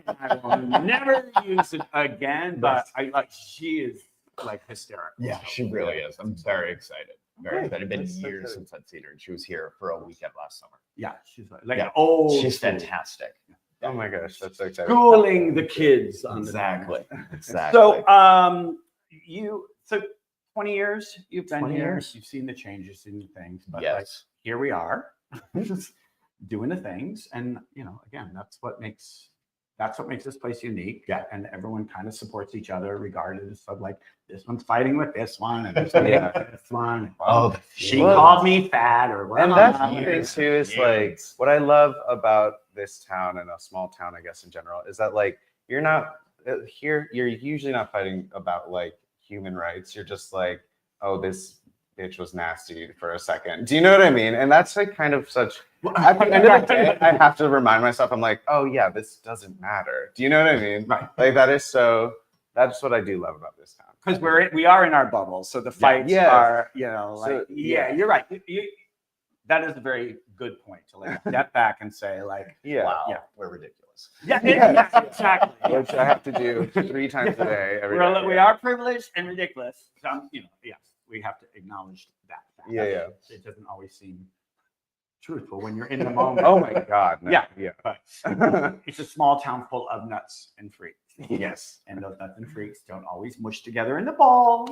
I will never use it again, but she is like hysterical.
Yeah, she really is. I'm very excited. Very excited. It's been years since I've seen her, and she was here for a weekend last summer.
Yeah, she's like an old.
She's fantastic.
Oh my gosh, that's so exciting.
Schooling the kids on
Exactly.
So, so 20 years you've been
20
here.
years.
You've seen the changes, seen the things, but
Yes.
like here we are, doing the things, and again, that's what makes that's what makes this place unique. Yeah. And everyone kind of supports each other regardless of like, this one's fighting with this one and this one's with this one.
Oh,
She called me fat or whatever.
And that's the thing too, is like what I love about this town and a small town, I guess in general, is that like you're not here, you're usually not fighting about like human rights. You're just like, oh, this bitch was nasty for a second. Do you know what I mean? And that's like kind of such, at the end of the day, I have to remind myself, I'm like, oh yeah, this doesn't matter. Do you know what I mean?
Right.
Like that's what I do love about this town.
Because we are in our bubble. So the fights are,
So,
you're right. That is a very good point to like step back and say like,
wow,
yeah,
we're ridiculous.
yeah, exactly.
Which I have to do 3 times a day. Every day.
We are privileged and ridiculous. Yes, we have to acknowledge that.
Yeah.
It doesn't always seem truthful when you're in the moment.
Oh my God. No.
Yeah. But it's a small town full of nuts and freaks.
Yes.
And those nuts and freaks don't always mush together in the ball,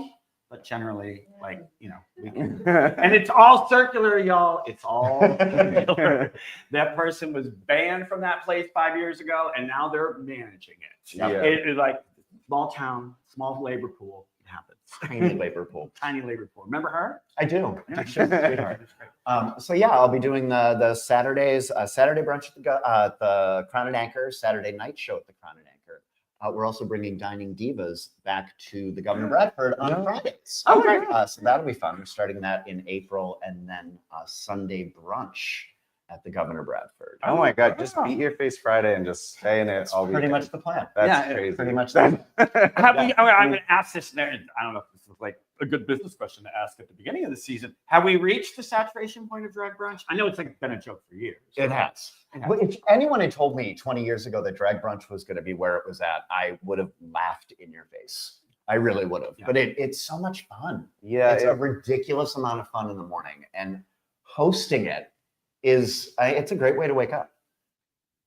but generally, like, we can. And it's all circular, y'all. It's all circular. That person was banned from that place 5 years ago, and now they're managing it.
Yeah.
It is like small town, small labor pool. It happens.
Tiny labor pool.
Tiny labor pool. Remember her?
I do.
Yeah.
She's a sweetheart. So yeah, I'll be doing the Saturdays, Saturday brunch at the Crown and Anchor, Saturday night show at the Crown and Anchor. We're also bringing Dining Divas back to the Governor Bradford on Fridays.
Oh, great.
So that'll be fun. We're starting that in April, and then Sunday brunch at the Governor Bradford.
Oh my God! Just beat your face Friday and just stay in it
That's
all
pretty
weekend.
much the plan.
That's crazy.
Pretty much that.
I'm going to ask this. I don't know if this is like a good business question to ask at the beginning of the season. Have we reached the saturation point of drag brunch? I know it's like been a joke for years.
It has. But if anyone had told me 20 years ago that drag brunch was going to be where it was at, I would have laughed in your face. I really would have.
Yeah.
But it's so much fun.
Yeah,
It's a ridiculous amount of fun in the morning. And hosting it is, it's a great way to wake up.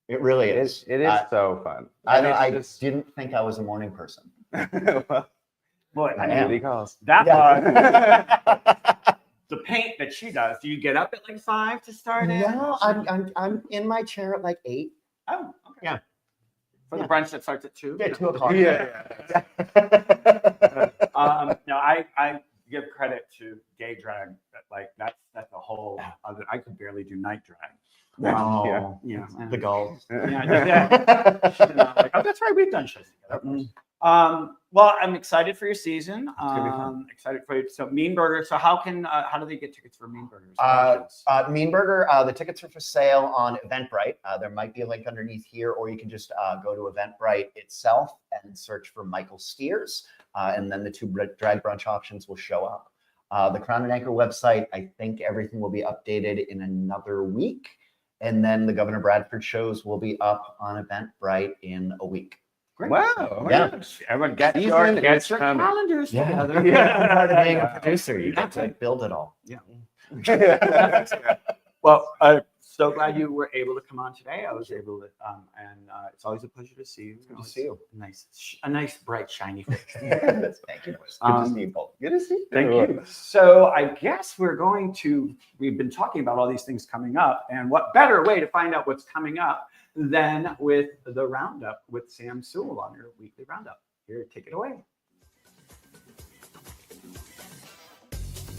It really is.
It is so fun.
I didn't think I was a morning person.
Boy,
I am.
Booty calls.
The paint that she does. Do you get up at like 5 to start it?
No, I'm in my chair at like 8.
Oh, okay.
Yeah.
For the brunch that starts at 2.
Yeah, 2 o'clock.
Yeah.
No, I give credit to gay drag. Like that's a whole other. I could barely do night drag.
Oh,
yeah.
The gulls.
Like, oh, that's right. We've done shows together. Well, I'm excited for your season.
gonna be fun.
Excited for you. So Mean Burger. So how do they get tickets for Mean Burgers?
Mean Burger, the tickets are for sale on Eventbrite. There might be a link underneath here, or you can just go to Eventbrite itself and search for Michael Steers, and then the 2 drag brunch options will show up. The Crown and Anchor website, I think everything will be updated in another week, and then the Governor Bradford shows will be up on Eventbrite in a week.
Great.
Wow. Oh my
Yeah.
gosh.
Everyone get
Season
your
is coming.
calendars together.
Yeah, part of being a producer, you get to build it all.
Well, I'm so glad you were able to come on today. I was able to, and it's always a pleasure to see you.
Good to see you.
A nice, bright, shiny face.
Thank you. Good to see you both.
Good to see you.
Thank you. So I guess we've been talking about all these things coming up, and what better way to find out what's coming up than with the Roundup with Sam Sewell on your weekly Roundup. Here, take it away.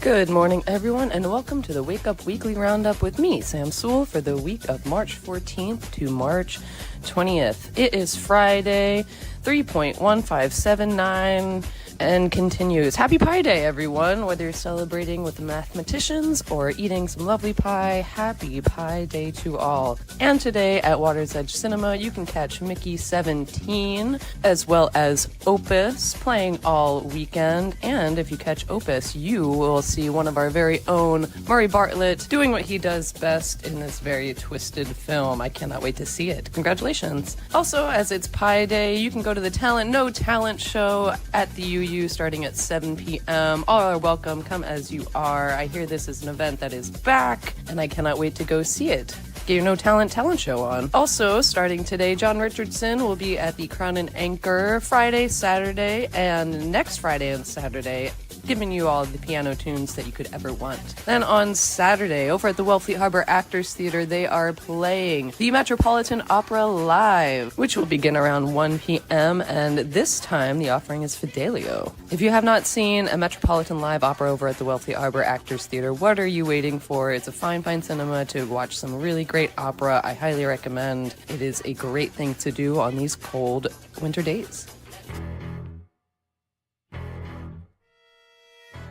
Good morning, everyone, and welcome to the Wake Up Weekly Roundup with me, Sam Sewell, for the week of March 14th to March 20th. It is Friday, 3.1579, and continues. Happy Pie Day, everyone! Whether you're celebrating with the mathematicians or eating some lovely pie, happy Pie Day to all. And today at Water's Edge Cinema, you can catch Mickey 17, as well as Opus, playing all weekend. And if you catch Opus, you will see one of our very own Murray Bartlett doing what he does best in this very twisted film. I cannot wait to see it. Congratulations. Also, as it's Pie Day, you can go to the Talent No Talent show at the UU starting at 7 p.m. All are welcome. Come as you are. I hear this is an event that is back, and I cannot wait to go see it. Get your No Talent show on. Also, starting today, John Richardson will be at the Crown and Anchor Friday, Saturday, and next Friday and Saturday giving you all the piano tunes that you could ever want. Then on Saturday, over at the Wellfleet Harbor Actors Theater, they are playing the Metropolitan Opera Live, which will begin around 1 p.m. And this time, the offering is Fidelio. If you have not seen a Metropolitan Live opera over at the Wellfleet Harbor Actors Theater, what are you waiting for? It's a fine cinema to watch some really great opera. I highly recommend. It is a great thing to do on these cold winter days.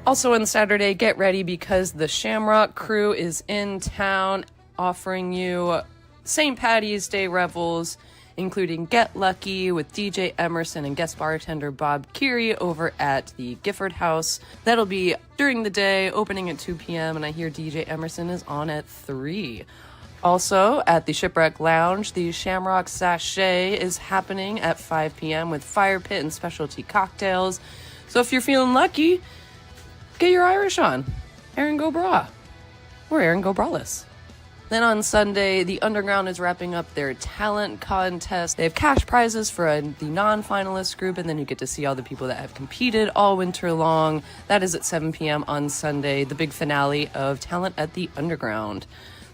Also on Saturday, get ready because the Shamrock Crew is in town offering you St. Patty's Day revels, including Get Lucky with DJ Emerson and guest bartender Bob Keary over at the Gifford House. That'll be during the day, opening at 2 p.m., and I hear DJ Emerson is on at 3. Also, at the Shipwreck Lounge, the Shamrock Sachet is happening at 5 p.m. with fire pit and specialty cocktails. So if you're feeling lucky, get your Irish on. Erin Go Bra. Or Erin Go Braless. Then on Sunday, the Underground is wrapping up their talent contest. They have cash prizes for the non-finalist group, and then you get to see all the people that have competed all winter long. That is at 7 p.m. on Sunday, the big finale of Talent at the Underground.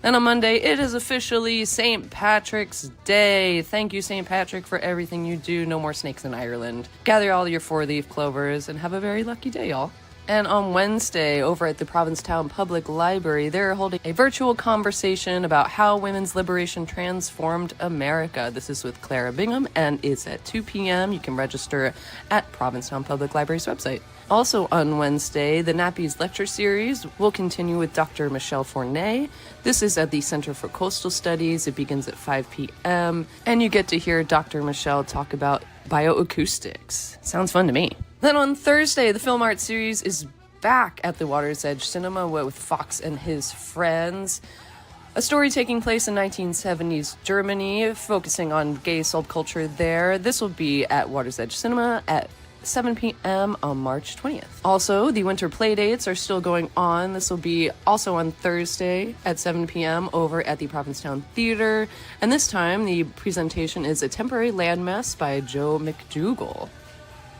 Then on Monday, it is officially St. Patrick's Day. Thank you, St. Patrick, for everything you do. No more snakes in Ireland. Gather all your 4-leaf clovers and have a very lucky day, y'all. And on Wednesday, over at the Provincetown Public Library, they're holding a virtual conversation about how women's liberation transformed America. This is with Clara Bingham, and it's at 2 p.m. You can register at Provincetown Public Library's website. Also on Wednesday, the Nappies Lecture Series will continue with Dr. Michelle Fournay. This is at the Center for Coastal Studies. It begins at 5 p.m. And you get to hear Dr. Michelle talk about bioacoustics. Sounds fun to me. Then on Thursday, the Film Art Series is back at the Water's Edge Cinema with Fox and his friends. A story taking place in 1970s Germany, focusing on gay subculture there. This will be at Water's Edge Cinema at 7 p.m. on March 20th. Also, the winter playdates are still going on. This will be also on Thursday at 7 p.m. over at the Provincetown Theater. And this time, the presentation is A Temporary Landmass by Joe McDougall.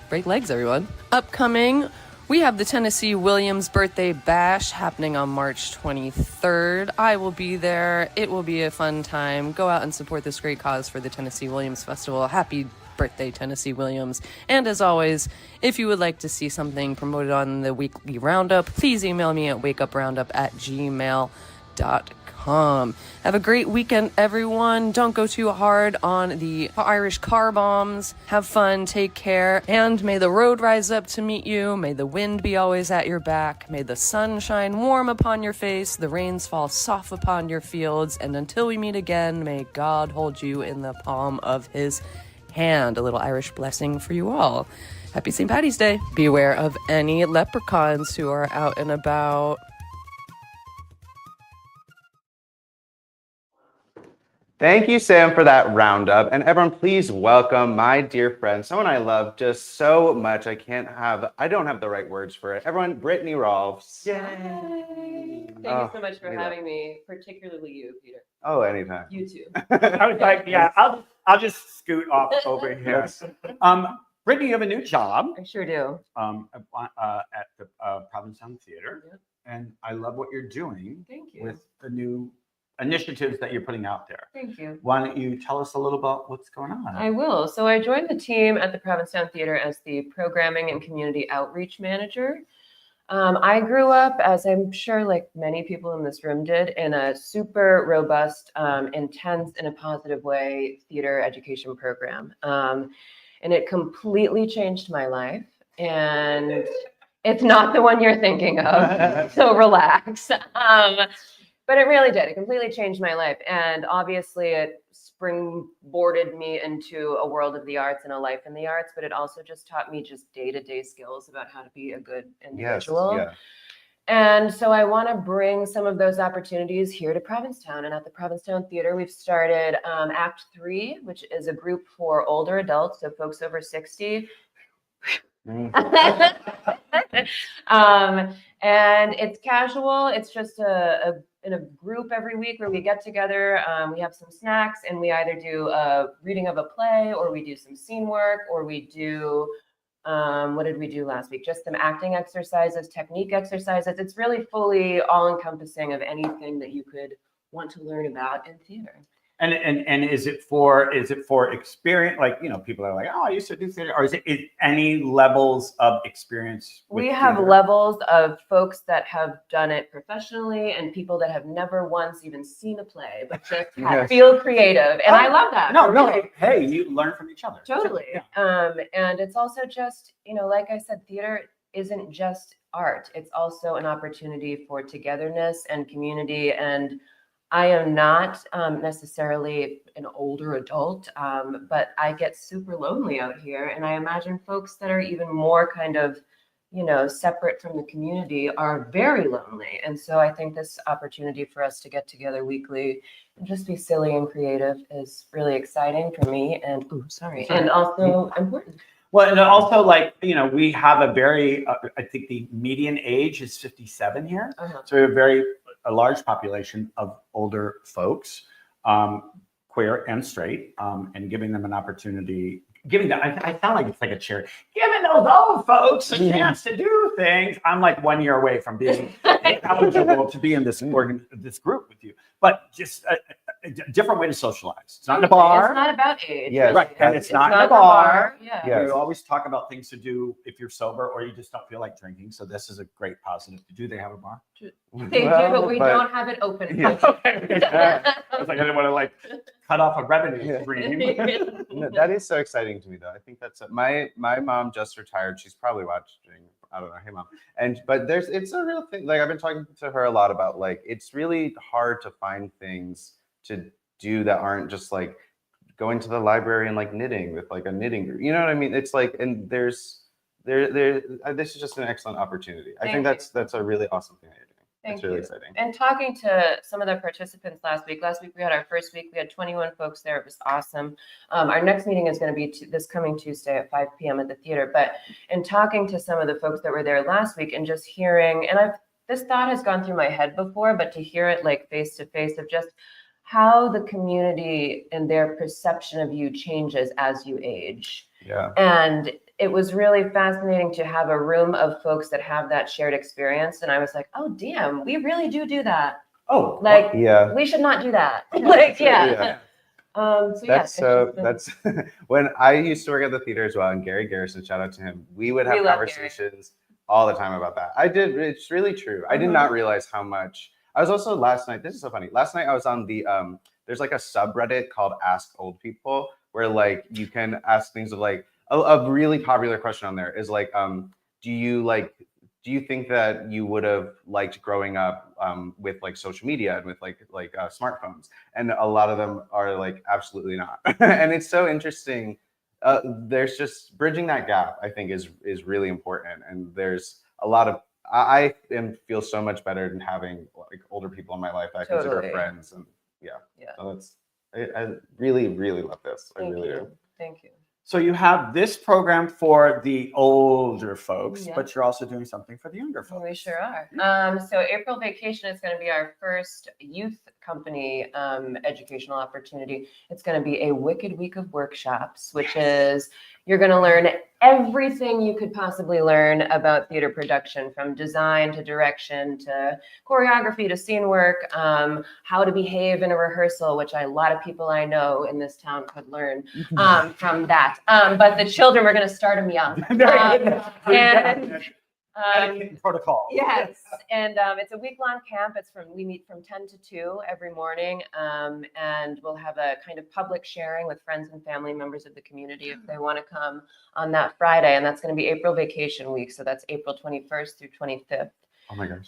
Break legs, everyone. Upcoming, we have the Tennessee Williams Birthday Bash happening on March 23rd. I will be there. It will be a fun time. Go out and support this great cause for the Tennessee Williams Festival. Happy birthday, Tennessee Williams. And as always, if you would like to see something promoted on the weekly roundup, please email me at wakeuproundup@gmail.com. Have a great weekend, everyone. Don't go too hard on the Irish car bombs. Have fun, take care, and may the road rise up to meet you. May the wind be always at your back. May the sun shine warm upon your face, the rains fall soft upon your fields, and until we meet again, may God hold you in the palm of his hand. A little Irish blessing for you all. Happy St. Patty's Day. Beware of any leprechauns who are out and about.
Thank you, Sam, for that roundup. And everyone, please welcome my dear friend, someone I love just so much. I don't have the right words for it. Everyone, Brittany Rolffs.
Yay! Thank you so much for having me, particularly you, Peter.
Oh, anytime.
You too.
I was like, yeah, I'll just scoot off over here. Brittany, you have a new job.
I sure do.
At the Provincetown Theater.
Yep.
And I love what you're doing.
Thank you.
With the new initiatives that you're putting out there.
Thank you.
Why don't you tell us a little about what's going on?
I will. So I joined the team at the Provincetown Theater as the Programming and Community Outreach Manager. I grew up, as I'm sure like many people in this room did, in a super robust, intense, in a positive way, theater education program. And it completely changed my life. And it's not the one you're thinking of, so relax. But it really did. It completely changed my life. And obviously it springboarded me into a world of the arts and a life in the arts, but it also just taught me just day-to-day skills about how to be a good individual.
Yes, yeah.
And so I want to bring some of those opportunities here to Provincetown. And at the Provincetown Theater, we've started Act 3, which is a group for older adults, so folks over 60. And it's casual. It's just in a group every week where we get together. We have some snacks, and we either do a reading of a play, or we do some scene work, or we do What did we do last week? Just some acting exercises, technique exercises. It's really fully all encompassing of anything that you could want to learn about in theater.
And is it for experience? Like, people are like, oh, I used to do theater, or is it any levels of experience? With
We have
theater?
levels of folks that have done it professionally and people that have never once even seen a play, but just feel creative. And I love that.
No,
really.
hey, you learn from each other.
Totally.
Yeah.
And it's also just, like I said, theater isn't just art. It's also an opportunity for togetherness and community. And I am not necessarily an older adult, but I get super lonely out here. And I imagine folks that are even more kind of, separate from the community are very lonely. And so I think this opportunity for us to get together weekly and just be silly and creative is really exciting for me and, and also important.
Well, and also, we have a very, I think the median age is 57 here. So we have a large population of older folks, queer and straight, and giving them an opportunity, I sound like it's like a charity, giving those old folks a chance to do things. I'm like 1 year away from being eligible to be in this group with you, but just a different way to socialize. It's not in a bar.
It's not about age.
Yes.
Right, and it's not in a
the
bar.
Yeah.
Yes.
We always talk about things to do if you're sober or you just don't feel like drinking. So this is a great positive. Do they have a bar?
They do, but we don't have it open.
Yeah.
I was like, I didn't want to cut off a revenue stream.
No, that is so exciting to me, though. I think that's my mom just retired. She's probably watching. I don't know. Hey, mom. But it's a real thing. Like, I've been talking to her a lot about, like, it's really hard to find things to do that aren't just like going to the library and like knitting with like a knitting group. You know what I mean? It's like, and this is just an excellent opportunity. I think that's a really awesome thing that you're doing. It's really exciting.
And talking to some of the participants last week we had our first week. We had 21 folks there. It was awesome. Our next meeting is going to be this coming Tuesday at 5 p.m. at the theater. But in talking to some of the folks that were there last week and just hearing, and this thought has gone through my head before, but to hear it like face to face of just how the community and their perception of you changes as you age.
Yeah.
And it was really fascinating to have a room of folks that have that shared experience. And I was like, oh, damn, we really do that.
Oh,
like,
yeah.
We should not do that. Like, yeah.
That's when I used to work at the theater as well. And Gary Garrison, shout out to him. We would have conversations all the time about that. It's really true. I did not realize how much. I was also last night, this is so funny. Last night I was on the, there's like a subreddit called Ask Old People where like you can ask things of like, a really popular question on there is like, do you think that you would have liked growing up with like social media and with like smartphones? And a lot of them are like, absolutely not. And it's so interesting. There's just bridging that gap, I think is really important. And there's a lot of, I feel so much better than having like older people in my life that I consider friends. And so I really, really love this. I really do.
Thank you.
So you have this program for the older folks, but you're also doing something for the younger folks.
We sure are. So April Vacation is going to be our first youth company educational opportunity. It's going to be a wicked week of workshops, which is you're going to learn everything you could possibly learn about theater production, from design to direction to choreography to scene work, how to behave in a rehearsal, which a lot of people I know in this town could learn from that. But the children, we're going to start them young.
Protocol.
Yes, and it's a week-long camp. We meet from 10 to 2 every morning, and we'll have a kind of public sharing with friends and family members of the community if they want to come on that Friday, and that's going to be April Vacation Week, so that's April 21st through 25th.
Oh my gosh.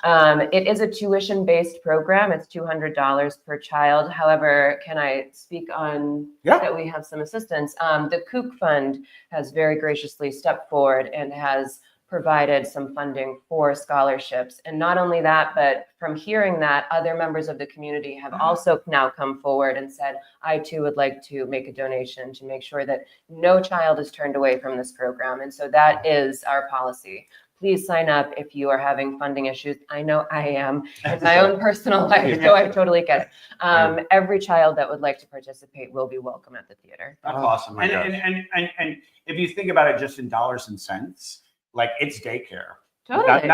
It is a tuition-based program. It's $200 per child. However, can I speak on that we have some assistance? The Kook Fund has very graciously stepped forward and has provided some funding for scholarships. And not only that, but from hearing that, other members of the community have also now come forward and said, I too would like to make a donation to make sure that no child is turned away from this program. And so that is our policy. please sign up if you are having funding issues. I know I am. It's my own personal life, so I totally get it. Every child that would like to participate will be welcome at the theater.
That's awesome.
my gosh.
And if you think about it just in dollars and cents, like it's daycare.
Totally.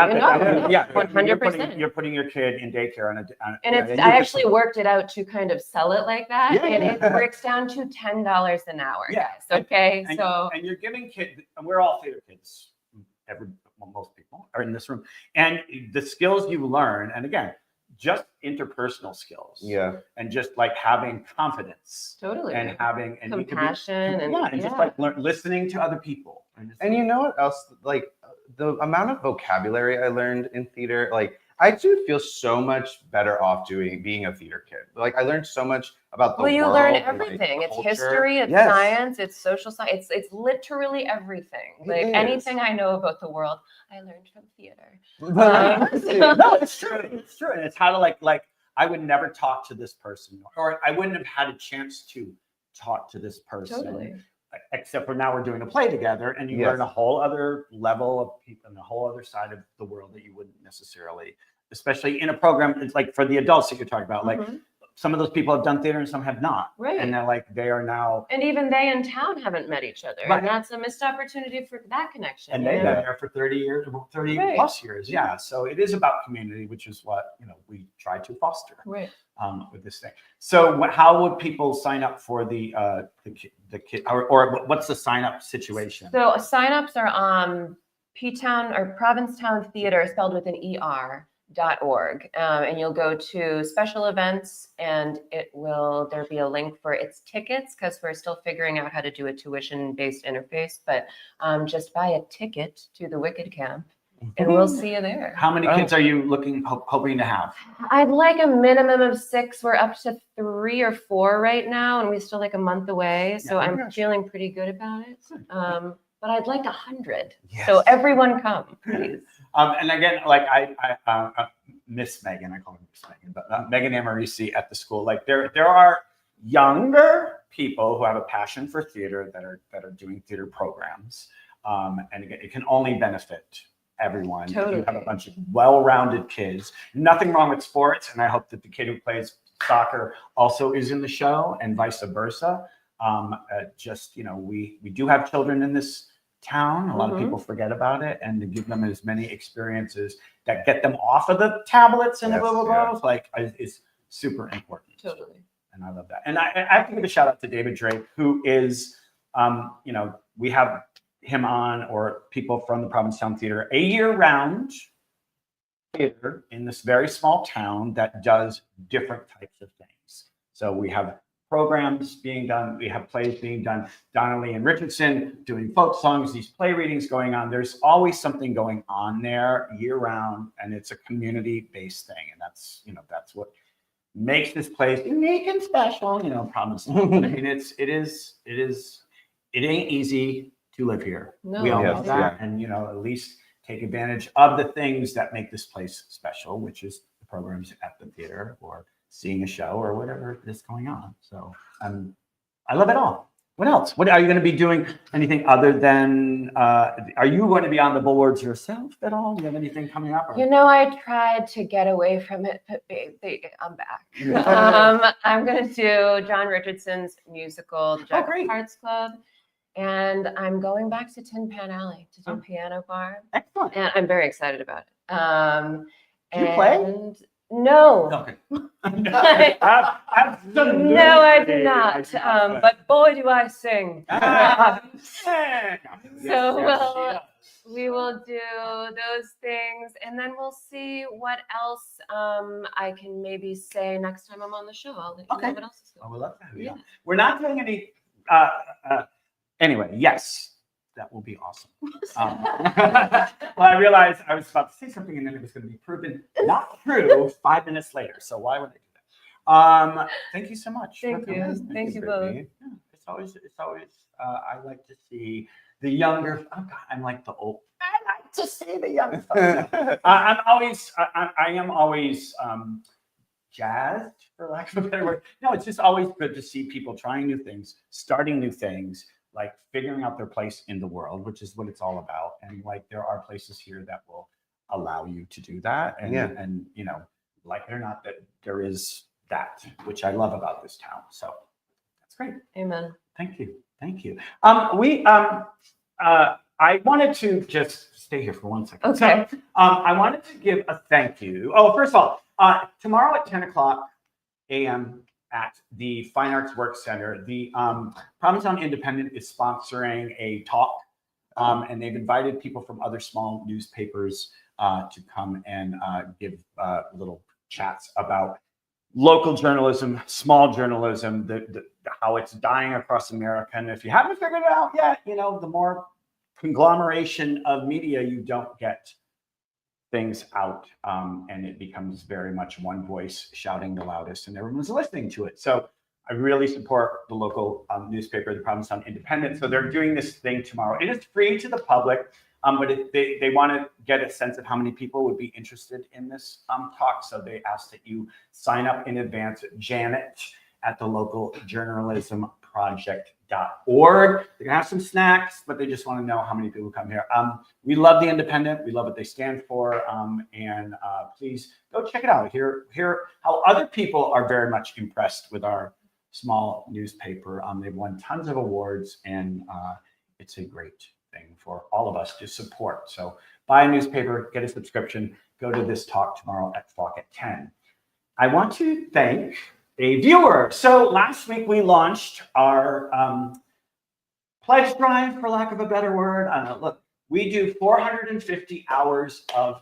Yeah,
100%.
You're putting your kid in daycare
And it's, I actually worked it out to kind of sell it like that.
Yeah,
and
yeah.
it breaks down to $10 an hour,
Yeah.
guys. Okay.
And,
So
and you're giving kids, and we're all theater kids. Most people are in this room, and the skills you learn, and again, just interpersonal skills.
Yeah.
And just like having confidence.
totally.
And having and
Compassion and
just like listening to other people.
And you know what else? Like the amount of vocabulary I learned in theater, like I do feel so much better off being a theater kid. Like I learned so much about the
Well, you
world
learn
and, like,
everything. It's
culture.
history, it's
Yes.
science, it's social science. It's literally everything.
It
Like
is.
anything I know about the world, I learned from theater.
No, it's true. It's true. And it's how to like I would never talk to this person, or I wouldn't have had a chance to talk to this person.
Totally.
Except for now we're doing a play together, and you
Yes.
learn a whole other level of people and a whole other side of the world that you wouldn't necessarily, especially in a program. It's like for the adults that you're talking about, like
Mhm.
some of those people have done theater and some have not.
Right.
And they're like, they are now,
And even they in town haven't met each other.
Right.
And that's a missed opportunity for that connection.
and
you
they've
know?
been there for 30 years, 30
Right.
plus years. Yeah. So it is about community, which is what, we try to foster.
Right.
With this thing. So how would people sign up for the kid, or what's the sign up situation?
So signups are on P-Town or Provincetown Theater, spelled with an ER.org. And you'll go to special events, and there'll be a link for its tickets, because we're still figuring out how to do a tuition-based interface, but just buy a ticket to the Wicked Camp and we'll see you there.
How many kids are you hoping to have?
I'd like a minimum of 6. We're up to 3 or 4 right now, and we still like a month away. So
Yeah,
I'm feeling pretty good about it. But I'd like 100.
Yes.
So everyone come, please.
And again, like I Miss Megan, I call her Miss Megan, but Megan Amarisi at the school. Like there are younger people who have a passion for theater that are doing theater programs. And again, it can only benefit everyone.
Totally.
You have a bunch of well-rounded kids. Nothing wrong with sports, and I hope that the kid who plays soccer also is in the show, and vice versa. We do have children in this town. A lot of people forget about it, and to give them as many experiences that get them off of the tablets and is super important.
Totally.
And I love that. And I have to give a shout out to David Drake, who is, we have him on, or people from the Provincetown Theater, a year-round theater in this very small town that does different types of things. So we have programs being done, we have plays being done, Donnelly and Richardson doing folk songs, these play readings going on. There's always something going on there year-round, and it's a community-based thing, and that's what makes this place unique and special. Provincetown. I mean, it ain't easy to live here.
No.
We all know
Yes,
that.
yeah.
And, at least take advantage of the things that make this place special, which is the programs at the theater or seeing a show or whatever is going on. So I love it all. What else? What are you going to be doing? Anything other than, are you going to be on the boards yourself at all? Do you have anything coming up? Or?
I tried to get away from it, but baby, I'm back. I'm going to do John Richardson's musical, The Jack of
great.
Hearts Club. And I'm going back to Tin Pan Alley to do Piano Bar.
Excellent.
And I'm very excited about it.
Do you play?
No.
Okay.
No, I do not. But boy, do I sing. We will do those things, and then we'll see what else I can maybe say next time I'm on the show. I'll let you know what else is going on.
I would love to have you.
Yeah.
On. We're not doing any. Anyway, yes, that will be awesome. Well, I realized I was about to say something, and then it was going to be proven not true 5 minutes later. So why would I do that? Thank you so much.
Thank you. Thank you both.
Yeah, it's always. I like to see the younger. Oh God, I'm like the old. I like to see the young folks. I am always jazzed, for lack of a better word. No, it's just always good to see people trying new things, starting new things, like figuring out their place in the world, which is what it's all about. And like there are places here that will allow you to do that. And and you know, like it or not, that there is that, which I love about this town. So that's great.
Amen.
Thank you. Thank you. I wanted to just stay here for 1 second.
Okay.
So, I wanted to give a thank you. Oh, first of all, tomorrow at 10 o'clock a.m. at the Fine Arts Work Center, the Provincetown Independent is sponsoring a talk, and they've invited people from other small newspapers to come and give little chats about local journalism, small journalism, how it's dying across America. And if you haven't figured it out yet, you know, the more conglomeration of media you don't get things out, and it becomes very much one voice shouting the loudest and everyone's listening to it. So I really support the local newspaper, the Provincetown Independent. So they're doing this thing tomorrow. It is free to the public, but they want to get a sense of how many people would be interested in this talk. So they ask that you sign up in advance at Janet at the local journalism project.org. They're gonna have some snacks, but they just want to know how many people come here. We love the Independent. We love what they stand for. And please go check it out. Hear how other people are very much impressed with our small newspaper. They've won tons of awards, and it's a great thing for all of us to support. So buy a newspaper, get a subscription, go to this talk tomorrow at FOC at 10. I want to thank a viewer. So last week we launched our pledge drive, for lack of a better word. Look, we do 450 hours of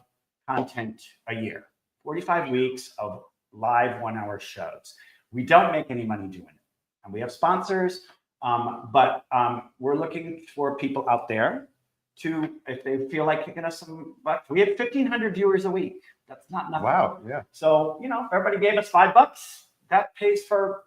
content a year, 45 weeks of live 1-hour shows. We don't make any money doing it. And we have sponsors, but we're looking for people out there to, if they feel like kicking us some bucks. We have 1,500 viewers a week. That's not nothing.
Wow. Yeah.
So, you know, if everybody gave us $5, that pays for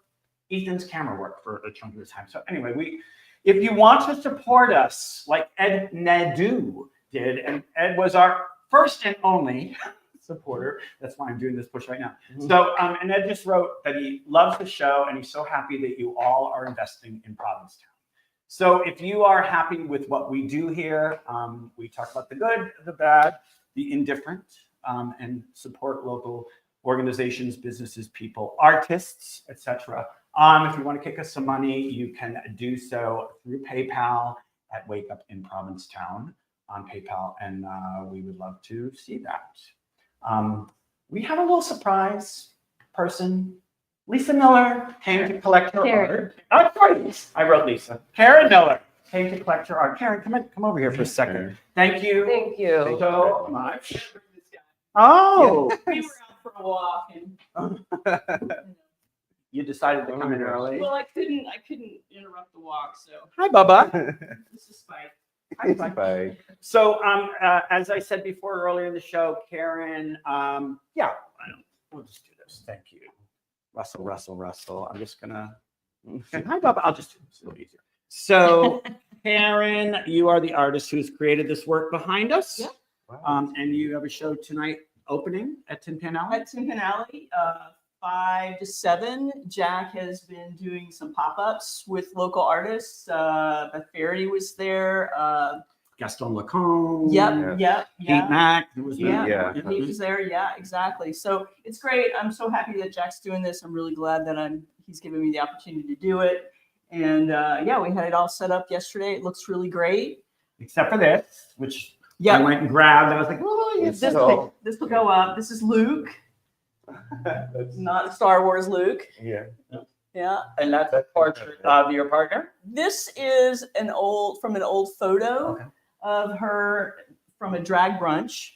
Ethan's camera work for a chunk of the time. So anyway, if you want to support us like Ed Nadu did, and Ed was our first and only supporter. That's why I'm doing this push right now. So, and Ed just wrote that he loves the show and he's so happy that you all are investing in Provincetown. So if you are happy with what we do here, we talk about the good, the bad, the indifferent, and support local organizations, businesses, people, artists, etc. If you want to kick us some money, you can do so through PayPal at Wake Up in Provincetown on PayPal, and we would love to see that. We have a little surprise person. Lisa Miller came to collect her art. Oh, sorry, I wrote Lisa. Karen Miller came to collect her art. Karen, come over here for a second. Thank you.
Thank you.
So much. Oh,
We were out for a walk, and
you decided to come in early.
well, I couldn't interrupt the walk. So
Hi, Bubba.
this is Spike.
Hi, Spike.
Bye.
So, as I said before earlier in the show, Karen, we'll just do this. Thank you. Russell. I'm just gonna. Hi, Bubba. I'll just do this a little easier. So, Karen, you are the artist who's created this work behind us.
Yeah.
Wow.
And you have a show tonight opening at Tin Pan Alley.
At Tin Pan Alley, 5 to 7. Jack has been doing some pop-ups with local artists. Beth Faraday was there.
Gaston Lacombe.
Yep.
Pete Mack. Who was there?
Yeah.
He was there. Yeah, exactly. So it's great. I'm so happy that Jack's doing this. I'm really glad that he's giving me the opportunity to do it. And we had it all set up yesterday. It looks really great.
Except for this, which I went and grabbed. I was like, oh, yes.
This will go up. This is Luke, not Star Wars Luke.
Yeah.
Yeah.
And that's a portrait of your partner?
This is an old photo of her from a drag brunch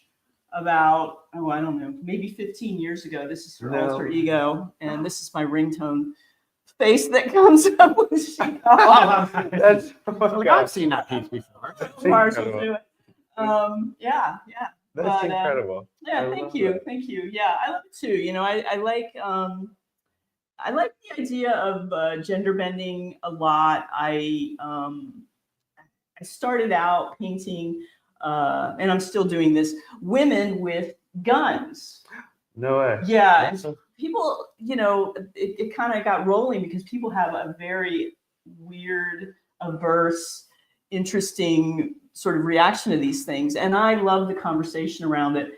about, I don't know, maybe 15 years ago. This is her alter ego, and this is my ringtone face that comes up when she
That's I've seen that piece before.
Marshall do it. Yeah.
That's incredible.
Yeah, thank you. Yeah, I love it too. You know, I like the idea of gender bending a lot. I started out painting, and I'm still doing this, women with guns.
No way.
Yeah, and people, you know, it kind of got rolling because people have a very weird averse, interesting sort of reaction to these things. And I love the conversation around it.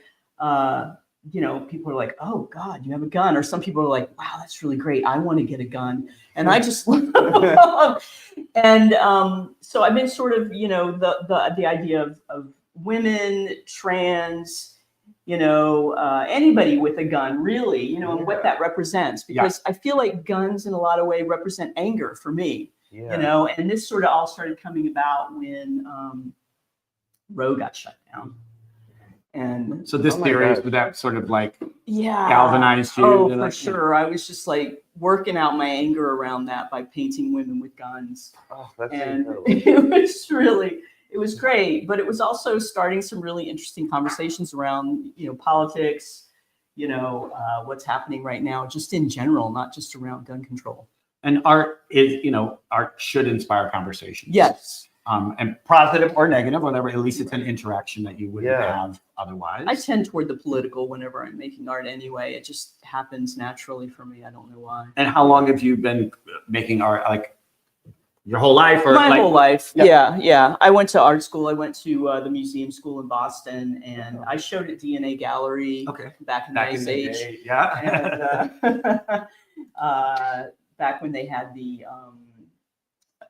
You know, people are like, oh God, you have a gun. Or some people are like, wow, that's really great. I want to get a gun. And I just love. And so I've been sort of, you know, the idea of women, trans, you know, anybody with a gun, really, you know, and what that represents. Because I feel like guns in a lot of ways represent anger for me, you know, and this sort of all started coming about when Roe got shut down. And
so this theory is that sort of like
yeah,
galvanized you.
Oh, for sure. I was just like working out my anger around that by painting women with guns.
Oh, that's
and
incredible.
It was great, but it was also starting some really interesting conversations around, you know, politics, you know, what's happening right now, just in general, not just around gun control.
And art is, you know, art should inspire conversation.
Yes.
And positive or negative, whatever, at least it's an interaction that you wouldn't have otherwise.
I tend toward the political whenever I'm making art anyway. It just happens naturally for me. I don't know why.
And how long have you been making art? Like your whole life? Or
my
like,
whole life. Yeah. I went to art school. I went to the museum school in Boston, and I showed at DNA Gallery back in the Ice Age.
Day, yeah.
And, back when they had the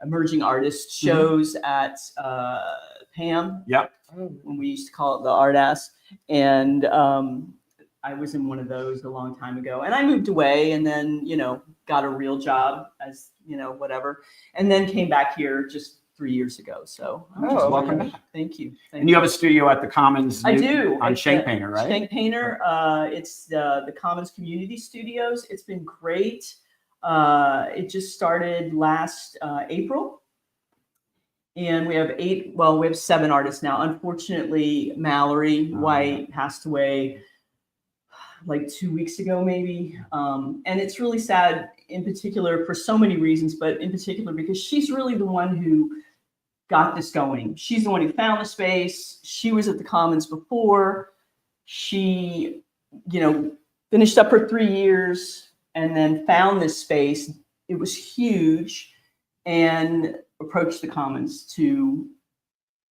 emerging artist shows at PAM.
Yep.
When we used to call it the Art Ass. And I was in one of those a long time ago. And I moved away and then, you know, got a real job as, you know, whatever. And then came back here just 3 years ago. So
welcome back.
Thank you.
And you have a studio at the Commons.
I do.
On Shank Painter, right?
Shank Painter. It's the Commons Community Studios. It's been great. It just started last April, and we have 7 artists now. Unfortunately, Mallory White passed away like 2 weeks ago, maybe. And it's really sad in particular for so many reasons, but in particular because she's really the one who got this going. She's the one who found the space. She was at the Commons before. She, you know, finished up her 3 years and then found this space. It was huge, and approached the Commons to,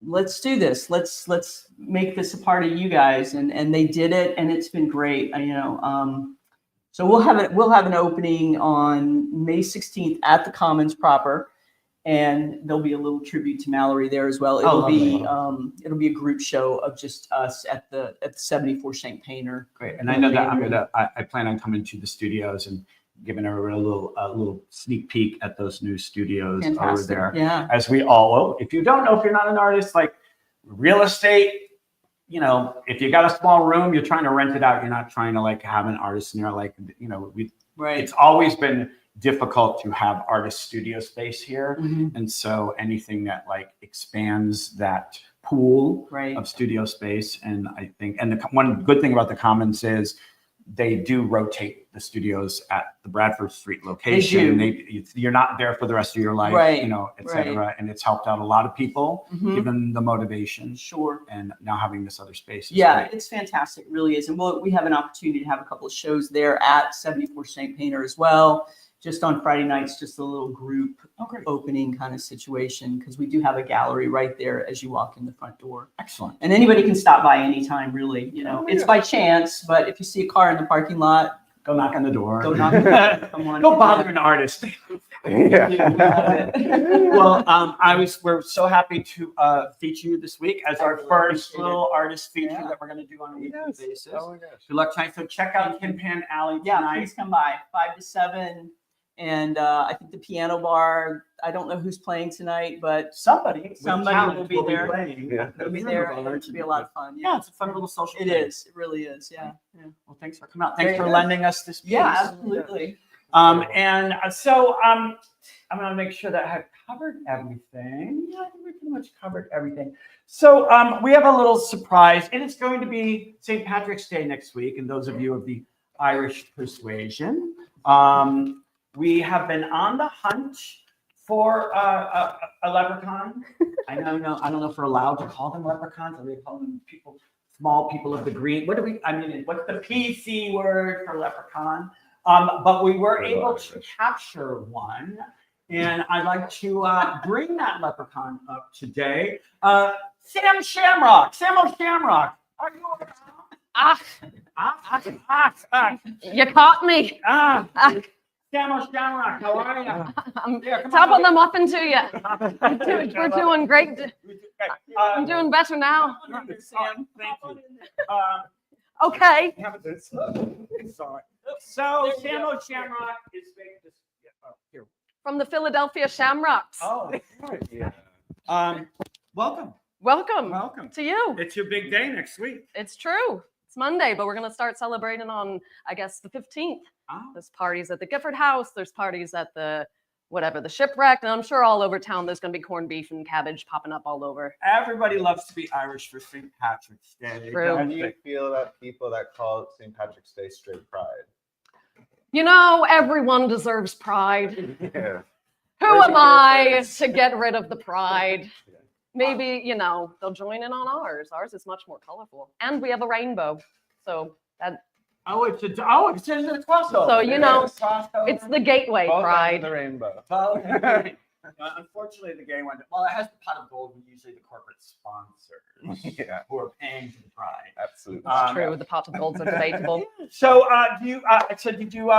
let's do this. Let's make this a part of you guys. And they did it, and it's been great. You know, so we'll have an opening on May 16th at the Commons proper, and there'll be a little tribute to Mallory there as well. It'll be a group show of just us at the 74 Shank Painter.
Great. And I know that I plan on coming to the studios and giving her a little sneak peek at those new studios over there.
Yeah.
As we all will. If you don't know, if you're not an artist, like real estate, you know, if you got a small room, you're trying to rent it out. You're not trying to like have an artist in there. Like, you know, it's always been difficult to have artist studio space here. And so anything that like expands that pool of studio space. And I think, and the one good thing about the Commons is they do rotate the studios at the Bradford Street location. You're not there for the rest of your life, you know, et cetera. And it's helped out a lot of people, given the motivation.
Sure.
And now having this other space.
It's fantastic. It really is. And we have an opportunity to have a couple of shows there at 74 Shank Painter as well. Just on Friday nights, just a little group opening kind of situation, because we do have a gallery right there as you walk in the front door.
Excellent.
And anybody can stop by anytime, really. You know, it's by chance, but if you see a car in the parking lot,
go knock on the door.
Go knock on the door. Come on.
Don't bother an artist. Well, we're so happy to feature you this week as our first little artist feature that we're going to do on a weekly basis. Oh my gosh. Good luck tonight. So check out Tin Pan Alley tonight.
Please come by 5 to 7. And I think the piano bar, I don't know who's playing tonight, but somebody will be there. They'll be there. It should be a lot of fun.
Yeah, it's a fun little social
thing. It is. It really is. Yeah.
Well, thanks for coming out. Thanks for lending us this piece.
Yeah, absolutely.
And so I'm going to make sure that I've covered everything. Yeah, I think we pretty much covered everything. So we have a little surprise, and it's going to be St. Patrick's Day next week. And those of you of the Irish persuasion, we have been on the hunt for a leprechaun. I don't know if we're allowed to call them leprechauns, or we call them small people of the green. What's the PC word for leprechaun? But we were able to capture one And I'd like to bring that leprechaun up today. Sam Shamrock. Sam Shamrock. Are you around?
You caught me.
Sam Shamrock, how are you?
I'm
Here, come
top
on.
of the muffin to you. We're doing great. I'm doing better now.
Sam, thank you.
Okay.
Sorry. So Sam Shamrock is here.
From the Philadelphia Shamrocks.
Oh, yeah. Welcome.
Welcome to you.
It's your big day next week.
It's true. It's Monday, but we're going to start celebrating on, I guess, the 15th.
Oh.
There's parties at the Gifford House. There's parties at the Shipwreck. And I'm sure all over town there's going to be corned beef and cabbage popping up all over.
Everybody loves to be Irish for St. Patrick's Day.
True.
How do you feel about people that call St. Patrick's Day straight pride?
You know, everyone deserves pride.
Yeah.
Who am I to get rid of the pride? Maybe, they'll join in on ours. Ours is much more colorful. And we have a rainbow. So that.
It's a crossover.
So, it's the gateway
Both
pride.
ends of the rainbow.
Unfortunately, the gay one. Well, it has the pot of gold, and usually the corporate sponsors who are paying for the pride.
Absolutely.
It's true. The pot of golds are debatable.
So, did you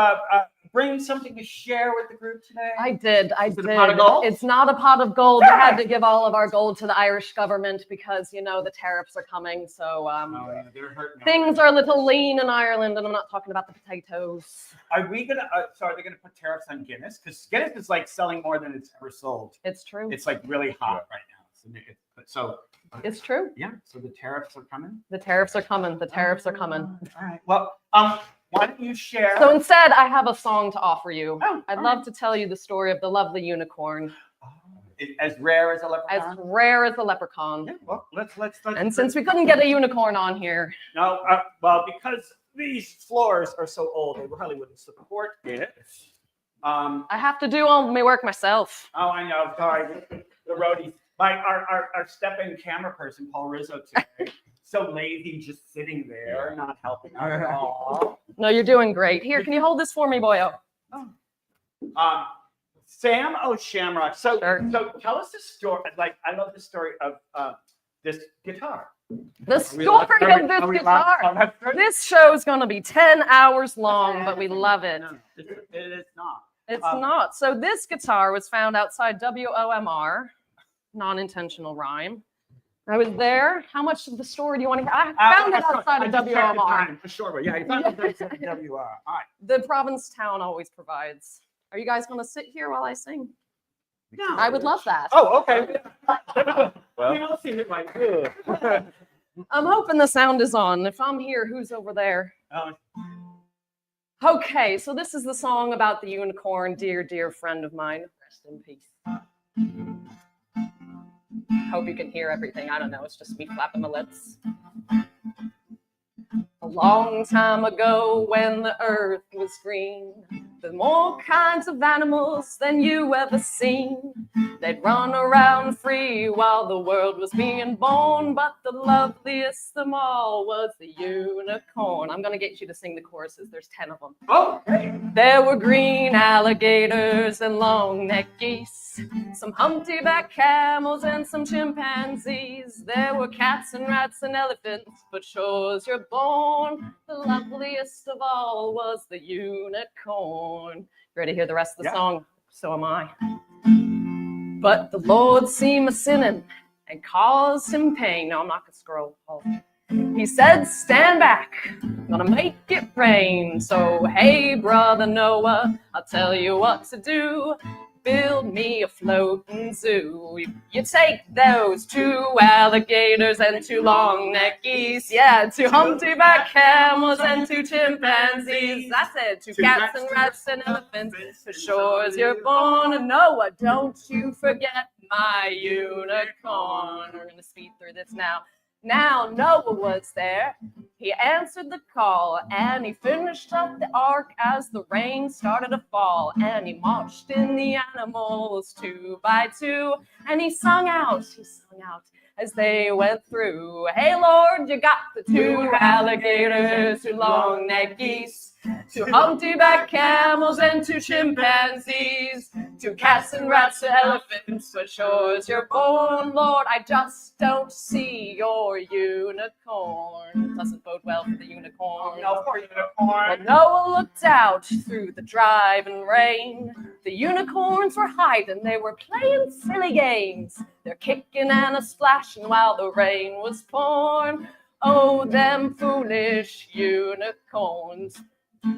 bring something to share with the group today?
I did.
Is it a pot of gold?
It's not a pot of gold. I had to give all of our gold to the Irish government because, the tariffs are coming. So
they're hurting.
things are a little lean in Ireland, and I'm not talking about the potatoes.
Are we gonna? Are they gonna put tariffs on Guinness? Because Guinness is like selling more than it's ever sold.
It's true.
It's like really hot right now. So
It's true.
yeah. So the tariffs are coming.
The tariffs are coming. The tariffs are coming.
All right. Well, why don't you share?
So instead, I have a song to offer you.
Oh,
I'd
all
love to tell you the story of the lovely unicorn,
As rare as a leprechaun.
as rare as a leprechaun.
Yeah, well, let's.
And since we couldn't get a unicorn on here,
No, well, because these floors are so old, they probably wouldn't support it.
I have to do all my work myself.
Oh, I know. Sorry, the roadies. Our step-in camera person, Paul Rizzo, today, so lazy, just sitting there, not helping out at all.
No, you're doing great. Here, can you hold this for me, boyo?
Sam Shamrock. So
Sure.
so tell us the story. Like, I love the story of this guitar.
The story of this guitar. This show is going to be 10 hours long, but we love it.
No, it is not.
It's not. So this guitar was found outside WOMR, non-intentional rhyme. I was there. How much of the story do you want to hear? I found it outside of WOMR.
Sure, yeah, you found it outside of WR. All right.
The Provincetown always provides. Are you guys going to sit here while I sing?
No.
I would love that.
Oh, okay.
Well.
I'll see it like
I'm hoping the sound is on. If I'm here, who's over there? Okay, so this is the song about the unicorn, dear, dear friend of mine. Rest in peace. Hope you can hear everything. I don't know. It's just me flapping my lips. A long time ago when the earth was green, with more kinds of animals than you ever seen. They'd run around free while the world was being born, but the loveliest of them all was the unicorn. I'm going to get you to sing the choruses. There's 10 of them.
Oh, hey.
There were green alligators and long-necked geese, some humpty-back camels and some chimpanzees. There were cats and rats and elephants, but sure as you're born, the loveliest of all was the unicorn. You ready to hear the rest of the song? So am I. But the Lord seemed a sinning and caused him pain. No, I'm not going to scroll. He said, stand back, I'm gonna make it rain. So, hey, brother Noah, I'll tell you what to do. Build me a floating zoo. You take those 2 alligators and 2 long-necked geese. Yeah, 2 humpty-back camels and 2 chimpanzees. I said 2 cats and rats and elephants. As sure as you're born, and Noah, don't you forget my unicorn. We're gonna speed through this now. Now Noah was there, he answered the call, and he finished up the ark as the rain started to fall, and he marched in the animals 2 by 2, and he sung out as they went through. Hey Lord, you got the 2 alligators, 2 long-necked geese, 2 humpty-backed camels and 2 chimpanzees, 2 cats and rats and elephants, but sure as you're born, Lord, I just don't see your unicorn. Doesn't bode well for the unicorn.
No, poor unicorn.
But Noah looked out through the driving rain. The unicorns were hiding, they were playing silly games. They're kicking and a splashing while the rain was pouring. Oh, them foolish unicorns.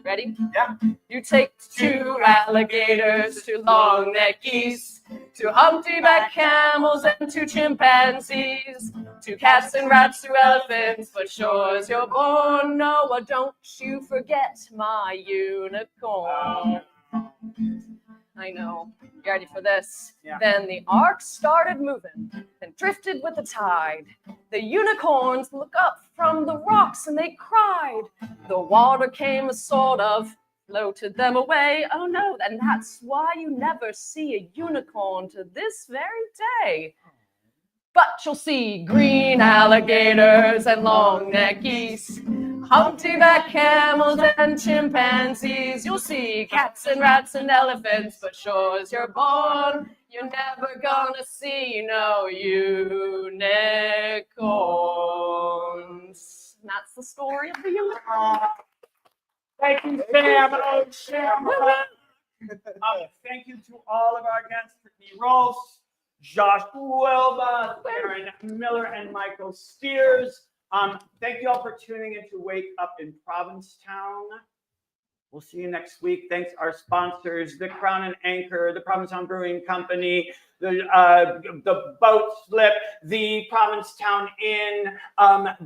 Ready?
Yeah.
You take 2 alligators, 2 long-necked geese, 2 humpty-backed camels and 2 chimpanzees, 2 cats and rats, 2 elephants, but sure as you're born, Noah, don't you forget my unicorn. I know. You ready for this?
Yeah.
Then the ark started moving and drifted with the tide. The unicorns looked up from the rocks and they cried. The water came and sort of floated them away. Oh no, and that's why you never see a unicorn to this very day. But you'll see green alligators and long-necked geese, humpty-backed camels and chimpanzees. You'll see cats and rats and elephants, but sure as you're born, you're never gonna see no unicorns. And that's the story of the unicorn.
Thank you, Sam. Oh, Sam. Thank you to all of our guests, Brittany Rolffs, Josh Wilmoth, Aaron Miller, and Michael Steers. Thank you all for tuning in to Wake Up in Provincetown. We'll see you next week. Thanks our sponsors, the Crown and Anchor, the Provincetown Brewing Company, the Boat Slip, the Provincetown Inn,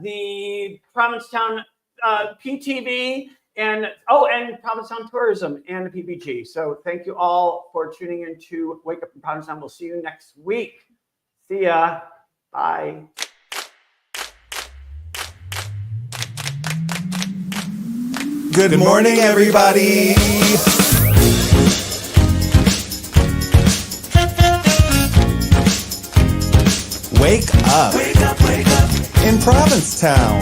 the Provincetown PTV, and Provincetown Tourism and the PPG. So thank you all for tuning in to Wake Up in Provincetown. We'll see you next week. See ya. Bye.
Good morning, everybody. Wake up.
Wake up, wake up.
In Provincetown.